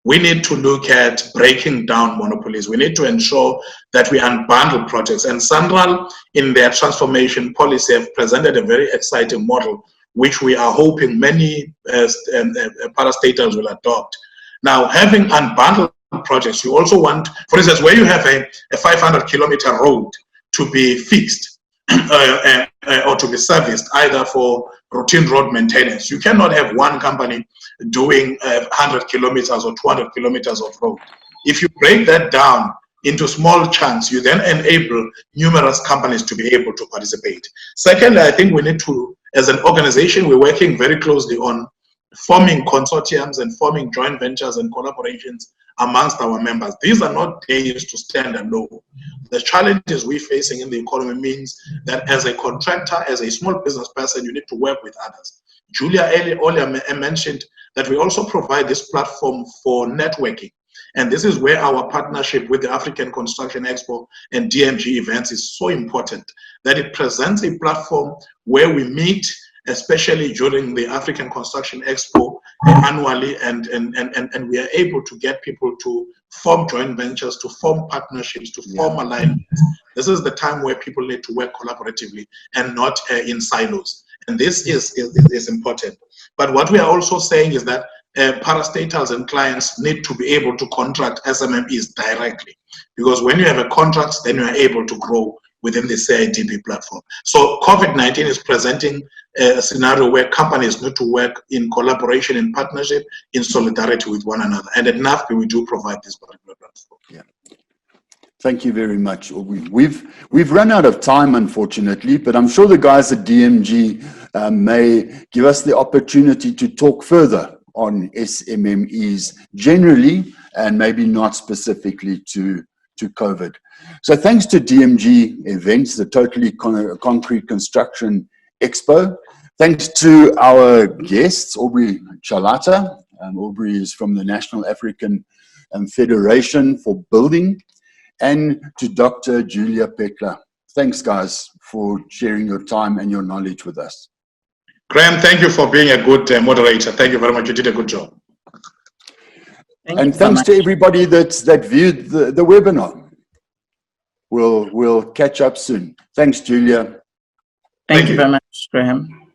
we need to look at breaking down monopolies. We need to ensure that we unbundle projects. And Sandral, in their transformation policy, have presented a very exciting model, which we are hoping many parastatals will adopt. Now, having unbundled projects, you also want, for instance, where you have a 500-kilometer road to be fixed or to be serviced either for routine road maintenance, you cannot have one company doing 100 kilometers or 200 kilometers of road. If you break that down into small chunks, you then enable numerous companies to be able to participate. Secondly, I think we need to, as an organization, we're working very closely on forming consortiums and forming joint ventures and collaborations amongst our members. These are not days to stand alone. The challenges we're facing in the economy means that as a contractor, as a small business person, you need to work with others. Julia earlier mentioned that we also provide this platform for networking. And this is where our partnership with the African Construction Expo and DMG events is so important, that it presents a platform where we meet, especially during the African Construction Expo annually, and we are able to get people to form joint ventures, to form partnerships, to form alignments. This is the time where people need to work collaboratively and not in silos. And this is important. But what we are also saying is that parastatals and clients need to be able to contract SMMEs directly. because when you have a contract, then you are able to grow within the CIDB platform. So COVID-19 is presenting a scenario where companies need to work in collaboration, in partnership, in solidarity with one another. And at NAFBI, we do provide this particular platform. Yeah. Thank you very much. We've run out of time, unfortunately, but I'm sure the guys at DMG may give us the opportunity to talk further on SMMEs generally, and maybe not specifically to COVID. So thanks to DMG Events, the Totally Concrete Construction Expo. Thanks to our guests, Aubrey Tshalata. Aubrey is from the National African Federation for Building, and to Dr. Julia Petla. Thanks, guys, for sharing your time and your knowledge with us. Graham, thank you for being a good moderator. Thank you very much. You did a good job. And thanks to everybody that viewed the webinar. We'll catch up soon. Thanks, Julia. Thank you very much, Graham.